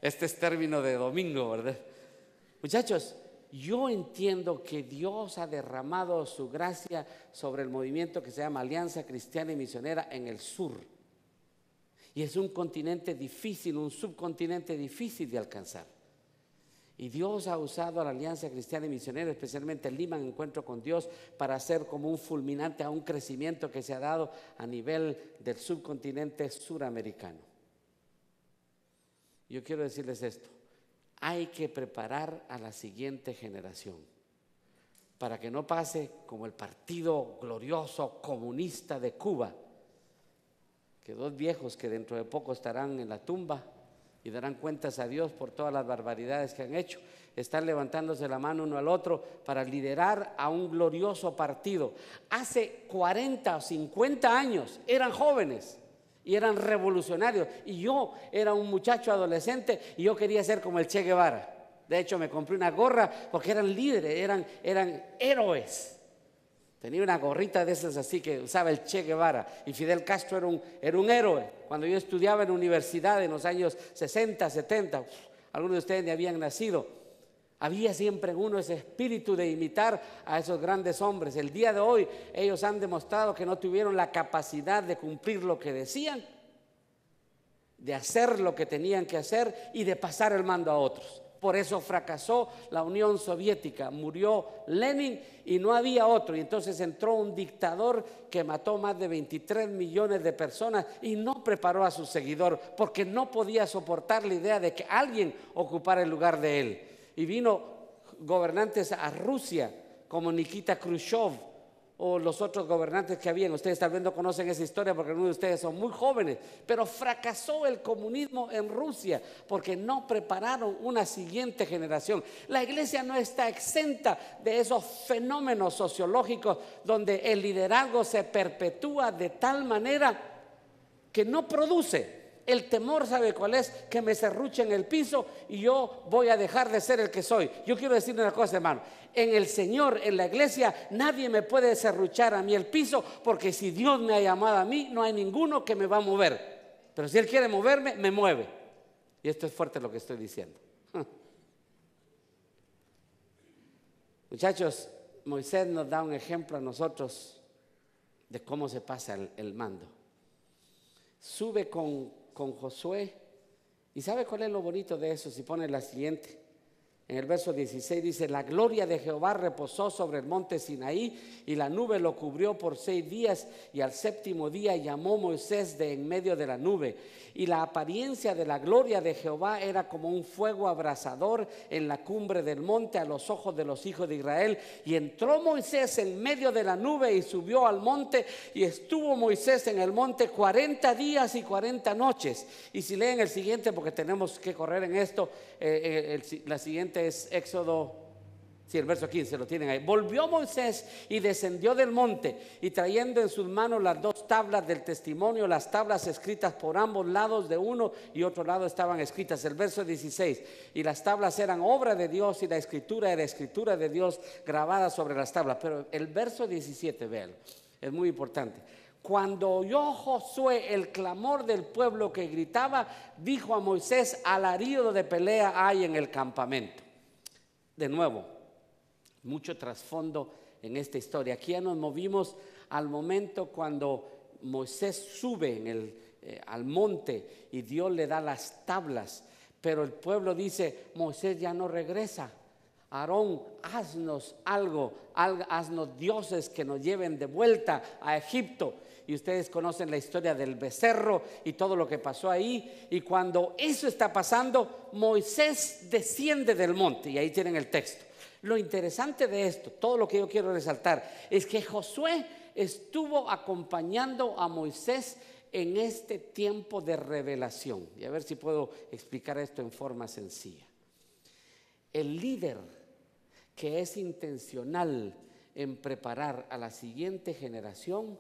Este es término de domingo, ¿verdad? Muchachos, yo entiendo que Dios ha derramado su gracia sobre el movimiento que se llama Alianza Cristiana y Misionera en el sur. Y es un continente difícil, un subcontinente difícil de alcanzar. Y Dios ha usado a la Alianza Cristiana y Misionera, especialmente en Lima, en encuentro con Dios, para hacer como un fulminante a un crecimiento que se ha dado a nivel del subcontinente suramericano. Yo quiero decirles esto: hay que preparar a la siguiente generación para que no pase como el partido glorioso comunista de Cuba, que 2 viejos que dentro de poco estarán en la tumba y darán cuentas a Dios por todas las barbaridades que han hecho, están levantándose la mano uno al otro para liderar a un glorioso partido. Hace 40 o 50 años eran jóvenes y eran revolucionarios, y yo era un muchacho adolescente y yo quería ser como el Che Guevara. De hecho me compré una gorra porque eran líderes, eran héroes. Tenía una gorrita de esas así que usaba el Che Guevara, y Fidel Castro era un héroe. Cuando yo estudiaba en la universidad en los años 60, 70, algunos de ustedes ni habían nacido, había siempre en uno ese espíritu de imitar a esos grandes hombres. El día de hoy ellos han demostrado que no tuvieron la capacidad de cumplir lo que decían, de hacer lo que tenían que hacer y de pasar el mando a otros. Por eso fracasó la Unión Soviética, murió Lenin y no había otro. Y entonces entró un dictador que mató más de 23 millones de personas y no preparó a su seguidor porque no podía soportar la idea de que alguien ocupara el lugar de él. Y vino gobernantes a Rusia como Nikita Khrushchev o los otros gobernantes que habían. Ustedes tal vez no conocen esa historia porque algunos de ustedes son muy jóvenes, pero fracasó el comunismo en Rusia porque no prepararon una siguiente generación. La iglesia no está exenta de esos fenómenos sociológicos donde el liderazgo se perpetúa de tal manera que no produce. El temor, ¿sabe cuál es? Que me serruche en el piso y yo voy a dejar de ser el que soy. Yo quiero decirle una cosa, hermano. En el Señor, en la iglesia, nadie me puede serruchar a mí el piso, porque si Dios me ha llamado a mí, no hay ninguno que me va a mover. Pero si Él quiere moverme, me mueve. Y esto es fuerte lo que estoy diciendo. Muchachos, Moisés nos da un ejemplo a nosotros de cómo se pasa el mando. Sube con Josué, y ¿sabe cuál es lo bonito de eso? Si pone la siguiente, en el verso 16 dice: la gloria de Jehová reposó sobre el monte Sinaí, y la nube lo cubrió por 6 días, y al 7º día llamó Moisés de en medio de la nube, y la apariencia de la gloria de Jehová era como un fuego abrasador en la cumbre del monte a los ojos de los hijos de Israel. Y entró Moisés en medio de la nube y subió al monte, y estuvo Moisés en el monte 40 días y 40 noches. Y si leen el siguiente, porque tenemos que correr en esto, la siguiente es Éxodo. Sí, el verso 15 lo tienen ahí. Volvió Moisés y descendió del monte, y trayendo en sus manos las 2 tablas del testimonio, las tablas escritas por ambos lados, de uno y otro lado estaban escritas. El verso 16: y las tablas eran obra de Dios, y la escritura era escritura de Dios grabada sobre las tablas. Pero el verso 17, véanlo, es muy importante. Cuando oyó Josué el clamor del pueblo que gritaba, dijo a Moisés: alarido de pelea hay en el campamento. De nuevo, mucho trasfondo en esta historia. Aquí ya nos movimos al momento cuando Moisés sube al monte y Dios le da las tablas, pero el pueblo dice: Moisés ya no regresa. Aarón, haznos algo, haznos dioses que nos lleven de vuelta a Egipto. Y ustedes conocen la historia del becerro y todo lo que pasó ahí. Y cuando eso está pasando, Moisés desciende del monte, y ahí tienen el texto. Lo interesante de esto, todo lo que yo quiero resaltar, es que Josué estuvo acompañando a Moisés en este tiempo de revelación. Y a ver si puedo explicar esto en forma sencilla. El líder que es intencional en preparar a la siguiente generación,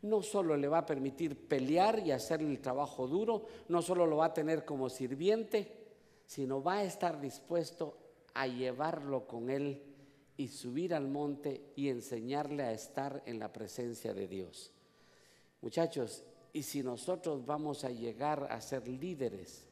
no solo le va a permitir pelear y hacerle el trabajo duro, no solo lo va a tener como sirviente, sino va a estar dispuesto a llevarlo con él y subir al monte y enseñarle a estar en la presencia de Dios. Muchachos, y si nosotros vamos a llegar a ser líderes,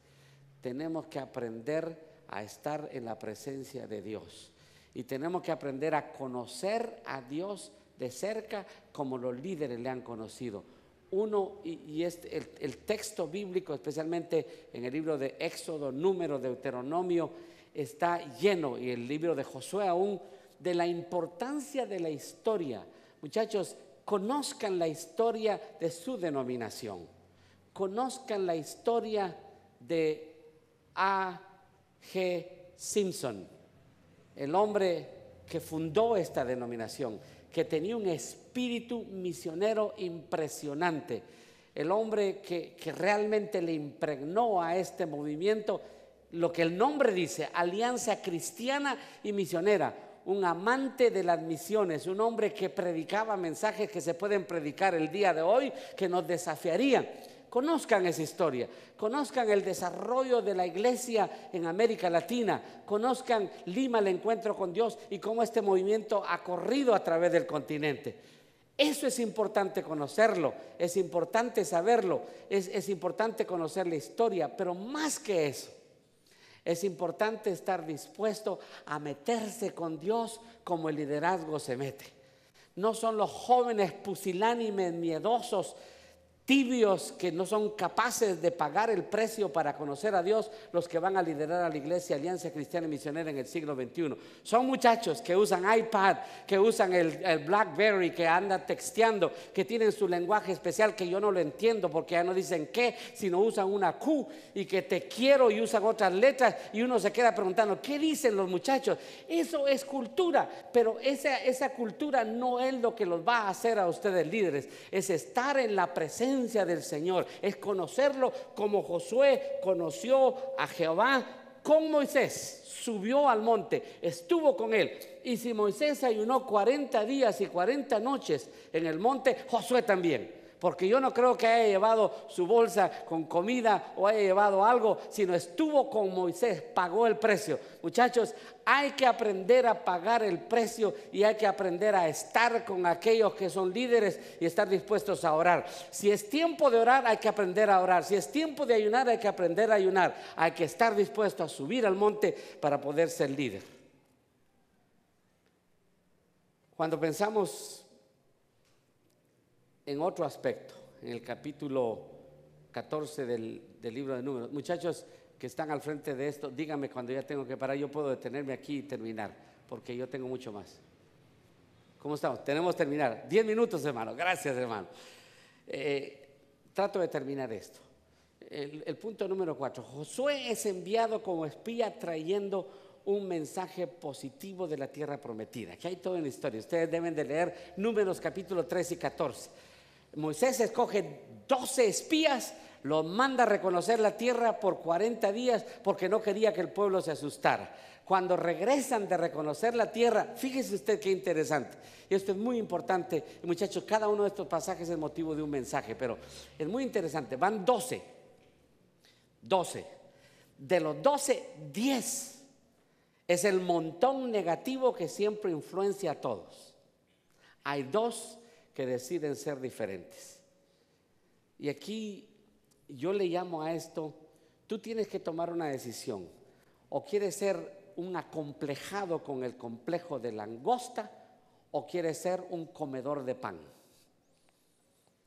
tenemos que aprender a estar en la presencia de Dios, y tenemos que aprender a conocer a Dios de cerca como los líderes le han conocido. El texto bíblico, especialmente en el libro de Éxodo, Número, Deuteronomio, está lleno, y el libro de Josué aún, de la importancia de la historia. Muchachos, conozcan la historia de su denominación, conozcan la historia de A.G. Simpson, el hombre que fundó esta denominación, que tenía un espíritu misionero impresionante, el hombre que realmente le impregnó a este movimiento lo que el nombre dice: Alianza Cristiana y Misionera. Un amante de las misiones, un hombre que predicaba mensajes que se pueden predicar el día de hoy, que nos desafiarían. Conozcan esa historia, conozcan el desarrollo de la iglesia en América Latina, conozcan Lima, el encuentro con Dios, y cómo este movimiento ha corrido a través del continente. Eso es importante conocerlo, es importante saberlo, es importante conocer la historia, pero más que eso, es importante estar dispuesto a meterse con Dios como el liderazgo se mete. No son los jóvenes pusilánimes, miedosos, tibios que no son capaces de pagar el precio para conocer a Dios, los que van a liderar a la iglesia Alianza Cristiana y Misionera en el siglo XXI. Son muchachos que usan iPad, que usan el BlackBerry, que andan texteando, que tienen su lenguaje especial que yo no lo entiendo porque ya no dicen qué, sino usan una Q, y que te quiero y usan otras letras, y uno se queda preguntando ¿qué dicen los muchachos? Eso es cultura, pero esa cultura no es lo que los va a hacer a ustedes líderes. Es estar en la presencia del Señor, es conocerlo como Josué conoció a Jehová con Moisés. Subió al monte, estuvo con él, y si Moisés ayunó 40 días y 40 noches en el monte, Josué también. Porque yo no creo que haya llevado su bolsa con comida o haya llevado algo, sino estuvo con Moisés, pagó el precio. Muchachos, hay que aprender a pagar el precio, y hay que aprender a estar con aquellos que son líderes y estar dispuestos a orar. Si es tiempo de orar, hay que aprender a orar. Si es tiempo de ayunar, hay que aprender a ayunar. Hay que estar dispuesto a subir al monte para poder ser líder. Cuando pensamos en otro aspecto, en el capítulo 14 del libro de Números, muchachos que están al frente de esto, díganme cuando ya tengo que parar. Yo puedo detenerme aquí y terminar, porque yo tengo mucho más. ¿Cómo estamos? Tenemos que terminar. 10 minutos, hermano. Gracias, hermano. Trato de terminar esto. El punto número 4. Josué es enviado como espía trayendo un mensaje positivo de la tierra prometida. Aquí hay todo en la historia. Ustedes deben de leer Números capítulo 3 y 14. Moisés escoge 12 espías, los manda a reconocer la tierra por 40 días porque no quería que el pueblo se asustara. Cuando regresan de reconocer la tierra, fíjese usted qué interesante. Y esto es muy importante, muchachos. Cada uno de estos pasajes es motivo de un mensaje, pero es muy interesante. Van 12. De los 12, 10 es el montón negativo que siempre influencia a todos. Hay 2 que deciden ser diferentes. Y aquí yo le llamo a esto: tú tienes que tomar una decisión. O quieres ser un acomplejado con el complejo de langosta, o quieres ser un comedor de pan.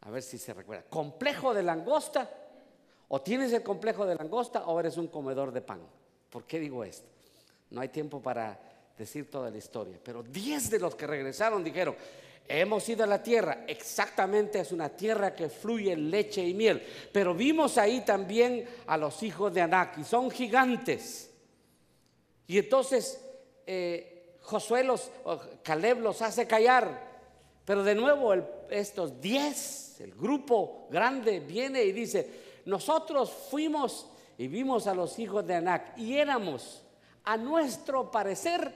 A ver si se recuerda. Complejo de langosta, o tienes el complejo de langosta, o eres un comedor de pan. ¿Por qué digo esto? No hay tiempo para decir toda la historia, pero 10 de los que regresaron dijeron: hemos ido a la tierra. Exactamente, es una tierra que fluye leche y miel, pero vimos ahí también a los hijos de Anac, y son gigantes. Y entonces Caleb los hace callar. Pero de nuevo estos 10, el grupo grande, viene y dice: nosotros fuimos y vimos a los hijos de Anac, y éramos, a nuestro parecer,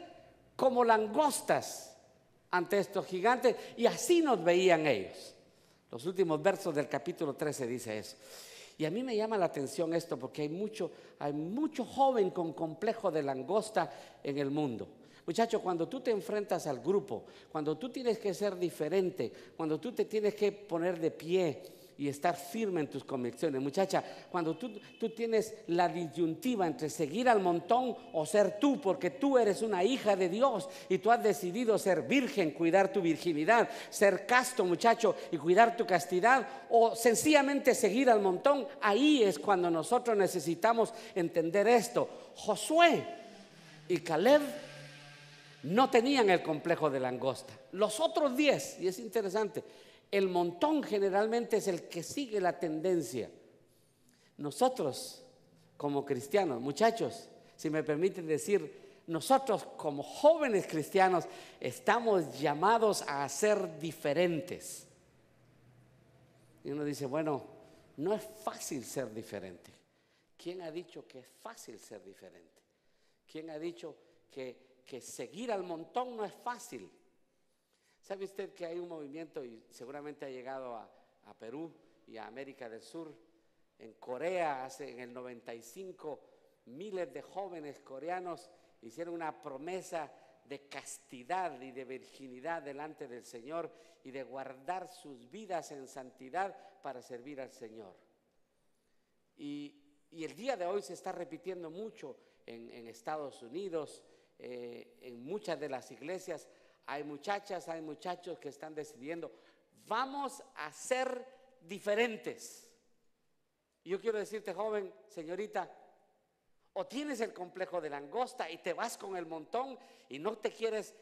como langostas ante estos gigantes, y así nos veían ellos. Los últimos versos del capítulo 13 dice eso. Y a mí me llama la atención esto, porque hay mucho joven con complejo de langosta en el mundo. Muchachos, cuando tú te enfrentas al grupo, cuando tú tienes que ser diferente, cuando tú te tienes que poner de pie y estar firme en tus convicciones, muchacha, cuando tú tienes la disyuntiva entre seguir al montón o ser tú, porque tú eres una hija de Dios y tú has decidido ser virgen, cuidar tu virginidad, ser casto, muchacho, y cuidar tu castidad, o sencillamente seguir al montón. Ahí es cuando nosotros necesitamos entender esto. Josué y Caleb no tenían el complejo de langosta. Los otros 10, y es interesante, el montón generalmente es el que sigue la tendencia. Nosotros como cristianos, muchachos, si me permiten decir, nosotros como jóvenes cristianos estamos llamados a ser diferentes. Y uno dice: bueno, no es fácil ser diferente. ¿Quién ha dicho que es fácil ser diferente? ¿Quién ha dicho que seguir al montón no es fácil? ¿Sabe usted que hay un movimiento, y seguramente ha llegado a Perú y a América del Sur? En Corea, en el 95, miles de jóvenes coreanos hicieron una promesa de castidad y de virginidad delante del Señor, y de guardar sus vidas en santidad para servir al Señor. Y el día de hoy se está repitiendo mucho en Estados Unidos, en muchas de las iglesias. Hay muchachas, hay muchachos que están decidiendo: vamos a ser diferentes. Y yo quiero decirte, joven, señorita, o tienes el complejo de langosta y te vas con el montón y no te quieres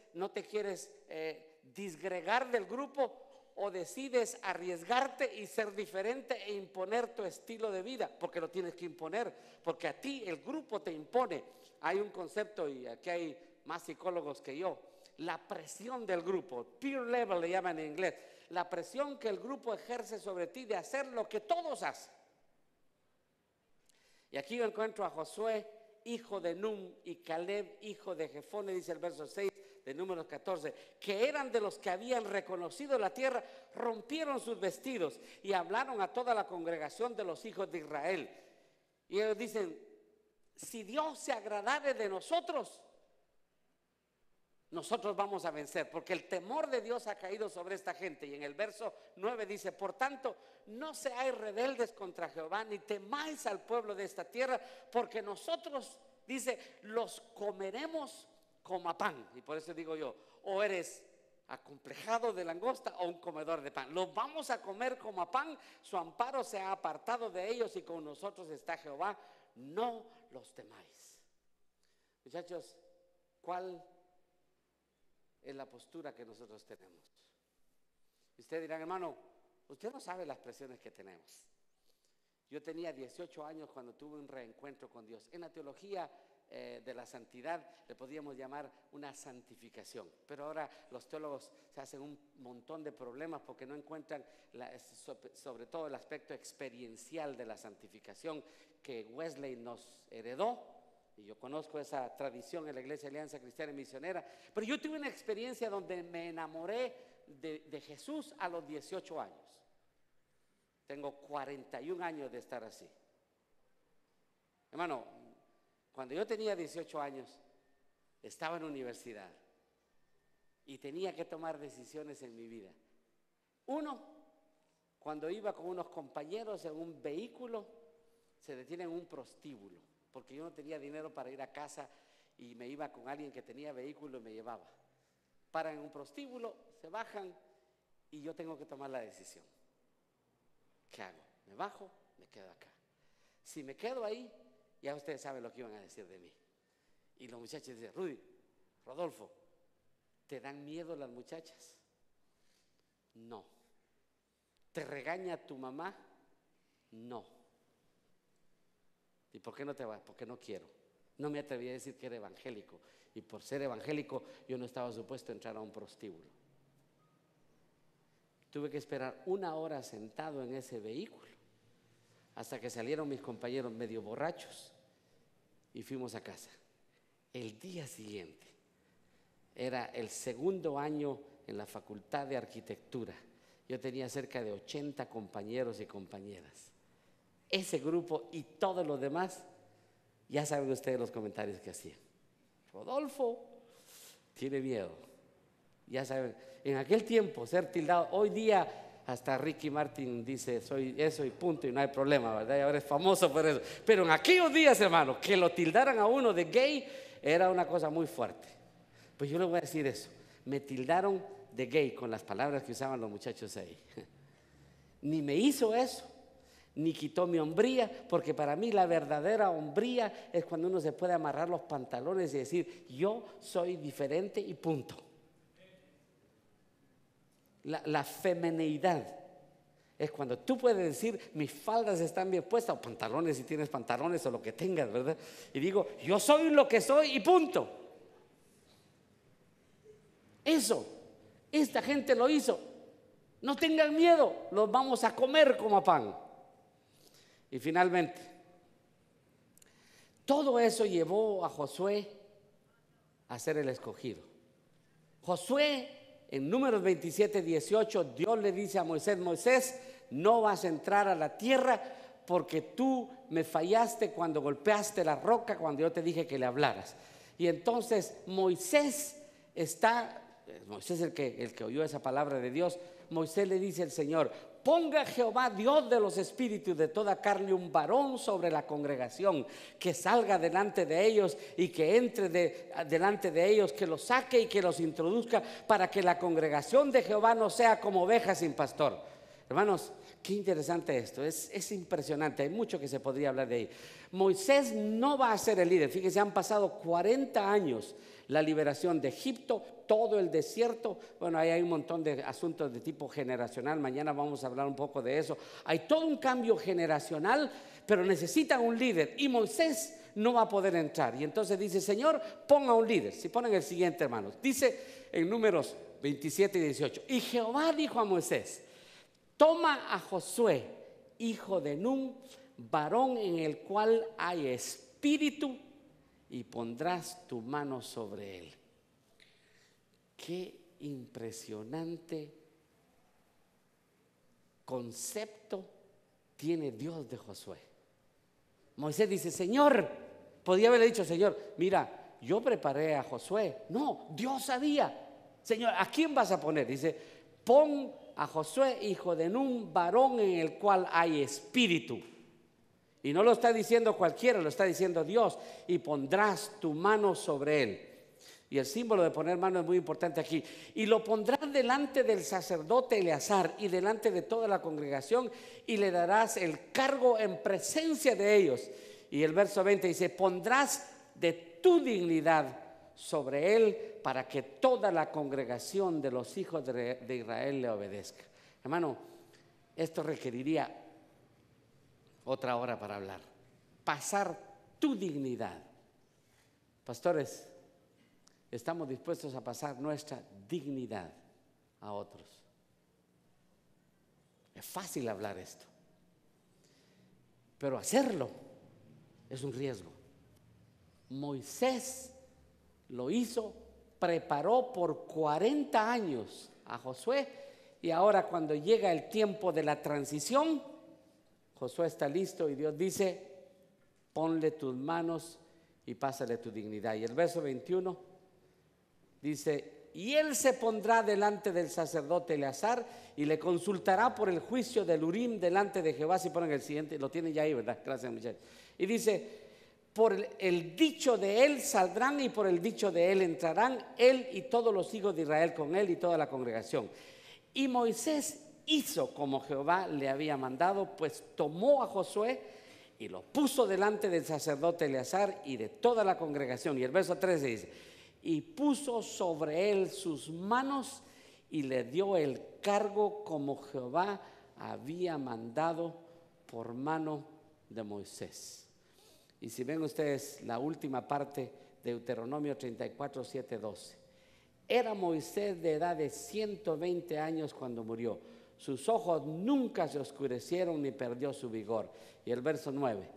disgregar del grupo, o decides arriesgarte y ser diferente e imponer tu estilo de vida, porque lo tienes que imponer, porque a ti el grupo te impone. Hay un concepto, y aquí hay más psicólogos que yo, la presión del grupo, peer level le llaman en inglés, la presión que el grupo ejerce sobre ti de hacer lo que todos hacen. Y aquí yo encuentro a Josué, hijo de Nun, y Caleb, hijo de Jefone, dice el verso 6 de Números 14, que eran de los que habían reconocido la tierra, rompieron sus vestidos y hablaron a toda la congregación de los hijos de Israel. Y ellos dicen, si Dios se agradare de nosotros, nosotros vamos a vencer, porque el temor de Dios ha caído sobre esta gente. Y en el verso 9 dice, por tanto, no seáis rebeldes contra Jehová, ni temáis al pueblo de esta tierra, porque nosotros, dice, los comeremos como a pan. Y por eso digo yo, o eres acomplejado de langosta o un comedor de pan. Los vamos a comer como a pan, su amparo se ha apartado de ellos y con nosotros está Jehová, no los temáis. Muchachos, ¿cuál es la postura que nosotros tenemos? Ustedes dirán, hermano, usted no sabe las presiones que tenemos. Yo tenía 18 años cuando tuve un reencuentro con Dios. En la teología de la santidad le podríamos llamar una santificación, pero ahora los teólogos se hacen un montón de problemas porque no encuentran sobre todo el aspecto experiencial de la santificación que Wesley nos heredó. Y yo conozco esa tradición en la Iglesia Alianza Cristiana y Misionera, pero yo tuve una experiencia donde me enamoré de Jesús a los 18 años. Tengo 41 años de estar así. Hermano, cuando yo tenía 18 años, estaba en universidad y tenía que tomar decisiones en mi vida. Uno, cuando iba con unos compañeros en un vehículo, se detiene en un prostíbulo, porque yo no tenía dinero para ir a casa y me iba con alguien que tenía vehículo y me llevaba. Paran en un prostíbulo, se bajan y yo tengo que tomar la decisión. ¿Qué hago? ¿Me bajo? Me quedo acá. Si me quedo ahí, ya ustedes saben lo que iban a decir de mí. Y los muchachos dicen, Rudy, Rodolfo, ¿te dan miedo las muchachas? No. ¿Te regaña tu mamá? No. ¿Y por qué no te vas? Porque no quiero. No me atreví a decir que era evangélico. Y por ser evangélico, yo no estaba supuesto a entrar a un prostíbulo. Tuve que esperar 1 hora sentado en ese vehículo hasta que salieron mis compañeros medio borrachos y fuimos a casa. El día siguiente era el segundo año en la Facultad de Arquitectura. Yo tenía cerca de 80 compañeros y compañeras. Ese grupo y todos los demás, ya saben ustedes los comentarios que hacían. Rodolfo tiene miedo. Ya saben, en aquel tiempo ser tildado, hoy día hasta Ricky Martin dice soy eso y punto y no hay problema, ¿verdad? Y ahora es famoso por eso. Pero en aquellos días, hermano, que lo tildaran a uno de gay era una cosa muy fuerte. Pues yo le voy a decir eso, me tildaron de gay con las palabras que usaban los muchachos ahí. Ni me hizo eso, ni quitó mi hombría, porque para mí la verdadera hombría es cuando uno se puede amarrar los pantalones y decir yo soy diferente y punto. La femineidad es cuando tú puedes decir mis faldas están bien puestas, o pantalones si tienes pantalones o lo que tengas, ¿verdad? Y digo yo soy lo que soy y punto. Eso, esta gente lo hizo. No tengan miedo, los vamos a comer como a pan. Y finalmente, todo eso llevó a Josué a ser el escogido. Josué, en Números 27, 18, Dios le dice a Moisés, Moisés, no vas a entrar a la tierra porque tú me fallaste cuando golpeaste la roca, cuando yo te dije que le hablaras. Y entonces Moisés es el que oyó esa palabra de Dios. Moisés le dice al Señor, ponga Jehová Dios de los espíritus de toda carne un varón sobre la congregación, que salga delante de ellos y que entre delante de ellos, que los saque y que los introduzca, para que la congregación de Jehová no sea como ovejas sin pastor. Hermanos, qué interesante esto, es impresionante, hay mucho que se podría hablar de ahí. Moisés no va a ser el líder, fíjense, han pasado 40 años, la liberación de Egipto, todo el desierto, bueno, ahí hay un montón de asuntos de tipo generacional, mañana vamos a hablar un poco de eso. Hay todo un cambio generacional, pero necesitan un líder y Moisés no va a poder entrar. Y entonces dice, Señor, ponga un líder. Si ponen el siguiente, hermanos, dice en Números 27 y 18, y Jehová dijo a Moisés, toma a Josué, hijo de Nun, varón en el cual hay espíritu, y pondrás tu mano sobre él. Qué impresionante concepto tiene Dios de Josué. Moisés dice, Señor, podía haberle dicho, Señor, mira, yo preparé a Josué. No, Dios sabía. Señor, ¿a quién vas a poner? Dice, pon a Josué, hijo de Nun, varón en el cual hay espíritu. Y no lo está diciendo cualquiera, lo está diciendo Dios. Y pondrás tu mano sobre él. Y el símbolo de poner mano es muy importante aquí. Y lo pondrás delante del sacerdote Eleazar y delante de toda la congregación, y le darás el cargo en presencia de ellos. Y el verso 20 dice, pondrás de tu dignidad sobre él para que toda la congregación de los hijos de Israel le obedezca. Hermano, esto requeriría otra hora para hablar. Pasar tu dignidad. Pastores, estamos dispuestos a pasar nuestra dignidad a otros. Es fácil hablar esto, pero hacerlo es un riesgo. Moisés lo hizo, preparó por 40 años a Josué, y ahora cuando llega el tiempo de la transición, Josué está listo y Dios dice, ponle tus manos y pásale tu dignidad. Y el verso 21 dice, y él se pondrá delante del sacerdote Eleazar y le consultará por el juicio del Urim delante de Jehová. Si ponen el siguiente, lo tienen ya ahí, ¿verdad? Gracias, muchachos. Y dice, por el dicho de él saldrán y por el dicho de él entrarán, él y todos los hijos de Israel con él y toda la congregación. Y Moisés hizo como Jehová le había mandado, pues tomó a Josué y lo puso delante del sacerdote Eleazar y de toda la congregación. Y el verso 13 dice, y puso sobre él sus manos y le dio el cargo como Jehová había mandado por mano de Moisés. Y si ven ustedes la última parte de Deuteronomio 34, 7, 12. Era Moisés de edad de 120 años cuando murió. Sus ojos nunca se oscurecieron ni perdió su vigor. Y el verso 9.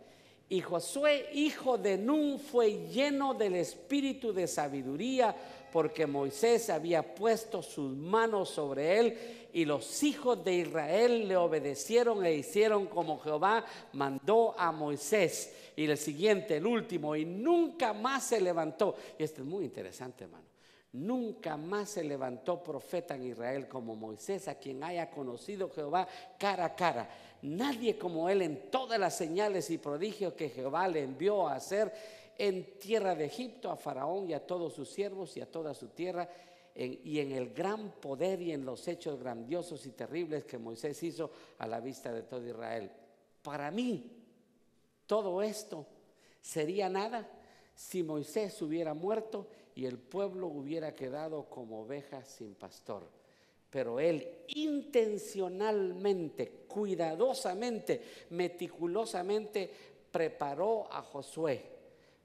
Y Josué, hijo de Nun, fue lleno del espíritu de sabiduría, porque Moisés había puesto sus manos sobre él, y los hijos de Israel le obedecieron e hicieron como Jehová mandó a Moisés. Y el siguiente, el último, y nunca más se levantó. Y esto es muy interesante, hermano. Nunca más se levantó profeta en Israel como Moisés, a quien haya conocido Jehová cara a cara. Nadie como él en todas las señales y prodigios que Jehová le envió a hacer en tierra de Egipto, a Faraón y a todos sus siervos y a toda su tierra, y en el gran poder y en los hechos grandiosos y terribles que Moisés hizo a la vista de todo Israel. Para mí, todo esto sería nada si Moisés hubiera muerto y el pueblo hubiera quedado como ovejas sin pastor. Pero él intencionalmente, cuidadosamente, meticulosamente preparó a Josué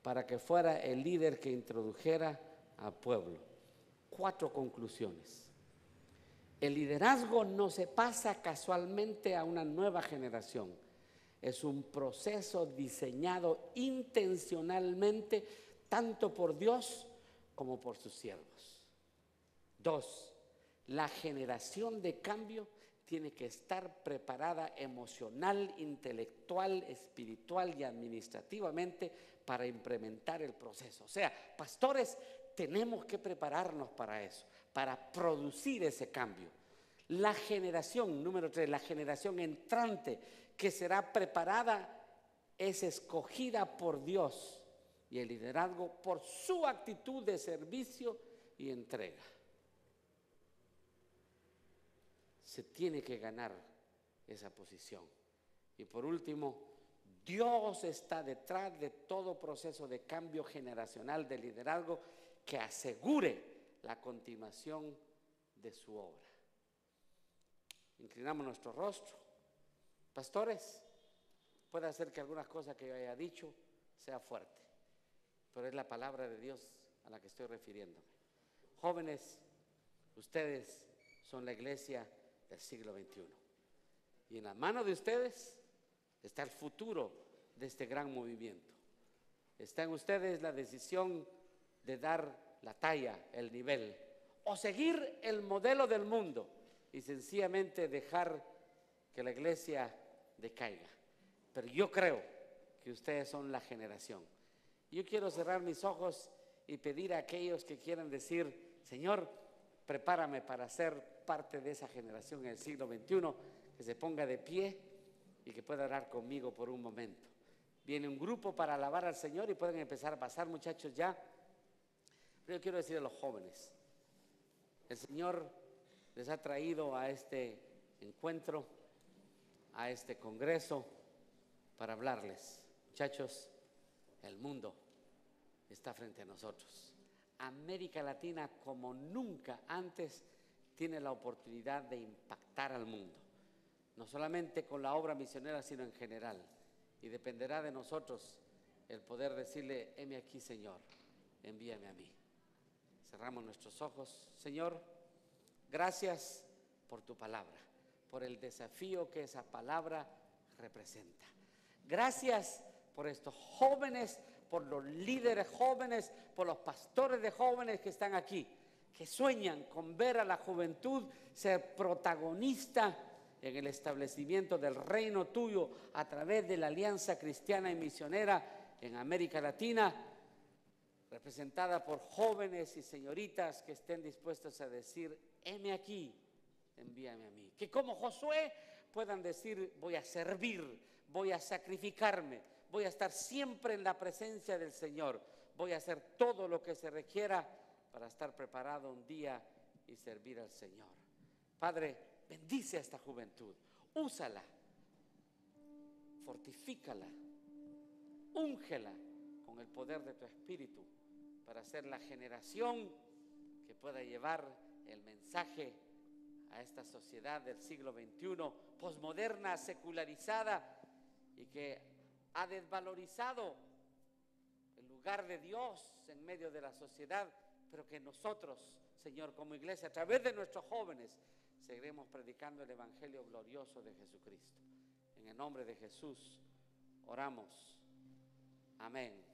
para que fuera el líder que introdujera al pueblo. 4 conclusiones. El liderazgo no se pasa casualmente a una nueva generación. Es un proceso diseñado intencionalmente tanto por Dios como por sus siervos. 2. La generación de cambio tiene que estar preparada emocional, intelectual, espiritual y administrativamente para implementar el proceso. O sea, pastores, tenemos que prepararnos para eso, para producir ese cambio. La generación, número 3, la generación entrante que será preparada es escogida por Dios, y el liderazgo por su actitud de servicio y entrega. Se tiene que ganar esa posición. Y por último, Dios está detrás de todo proceso de cambio generacional de liderazgo que asegure la continuación de su obra. Inclinamos nuestro rostro. Pastores, puede hacer que algunas cosas que yo haya dicho sea fuerte, pero es la palabra de Dios a la que estoy refiriéndome. Jóvenes, ustedes son la iglesia del siglo XXI. Y en la mano de ustedes está el futuro de este gran movimiento. Está en ustedes la decisión de dar la talla, el nivel, o seguir el modelo del mundo y sencillamente dejar que la iglesia decaiga. Pero yo creo que ustedes son la generación. Yo quiero cerrar mis ojos y pedir a aquellos que quieran decir: Señor, prepárame para ser parte de esa generación en el siglo XXI, que se ponga de pie y que pueda orar conmigo por un momento. Viene un grupo para alabar al Señor y pueden empezar a pasar, muchachos, ya. Pero yo quiero decir a los jóvenes, el Señor les ha traído a este encuentro, a este congreso, para hablarles. Muchachos, el mundo está frente a nosotros. América Latina, como nunca antes, tiene la oportunidad de impactar al mundo, no solamente con la obra misionera, sino en general. Y dependerá de nosotros el poder decirle: heme aquí, Señor, envíame a mí. Cerramos nuestros ojos. Señor, gracias por tu palabra, por el desafío que esa palabra representa. Gracias por estos jóvenes, por los líderes jóvenes, por los pastores de jóvenes que están aquí, que sueñan con ver a la juventud ser protagonista en el establecimiento del reino tuyo a través de la Alianza Cristiana y Misionera en América Latina, representada por jóvenes y señoritas que estén dispuestos a decir: heme aquí, envíame a mí. Que como Josué puedan decir: voy a servir, voy a sacrificarme, voy a estar siempre en la presencia del Señor, voy a hacer todo lo que se requiera para estar preparado un día y servir al Señor. Padre, bendice a esta juventud, úsala, fortifícala, úngela con el poder de tu Espíritu para ser la generación que pueda llevar el mensaje a esta sociedad del siglo XXI, posmoderna, secularizada, y que ha desvalorizado el lugar de Dios en medio de la sociedad, pero que nosotros, Señor, como iglesia, a través de nuestros jóvenes, seguiremos predicando el evangelio glorioso de Jesucristo. En el nombre de Jesús oramos. Amén.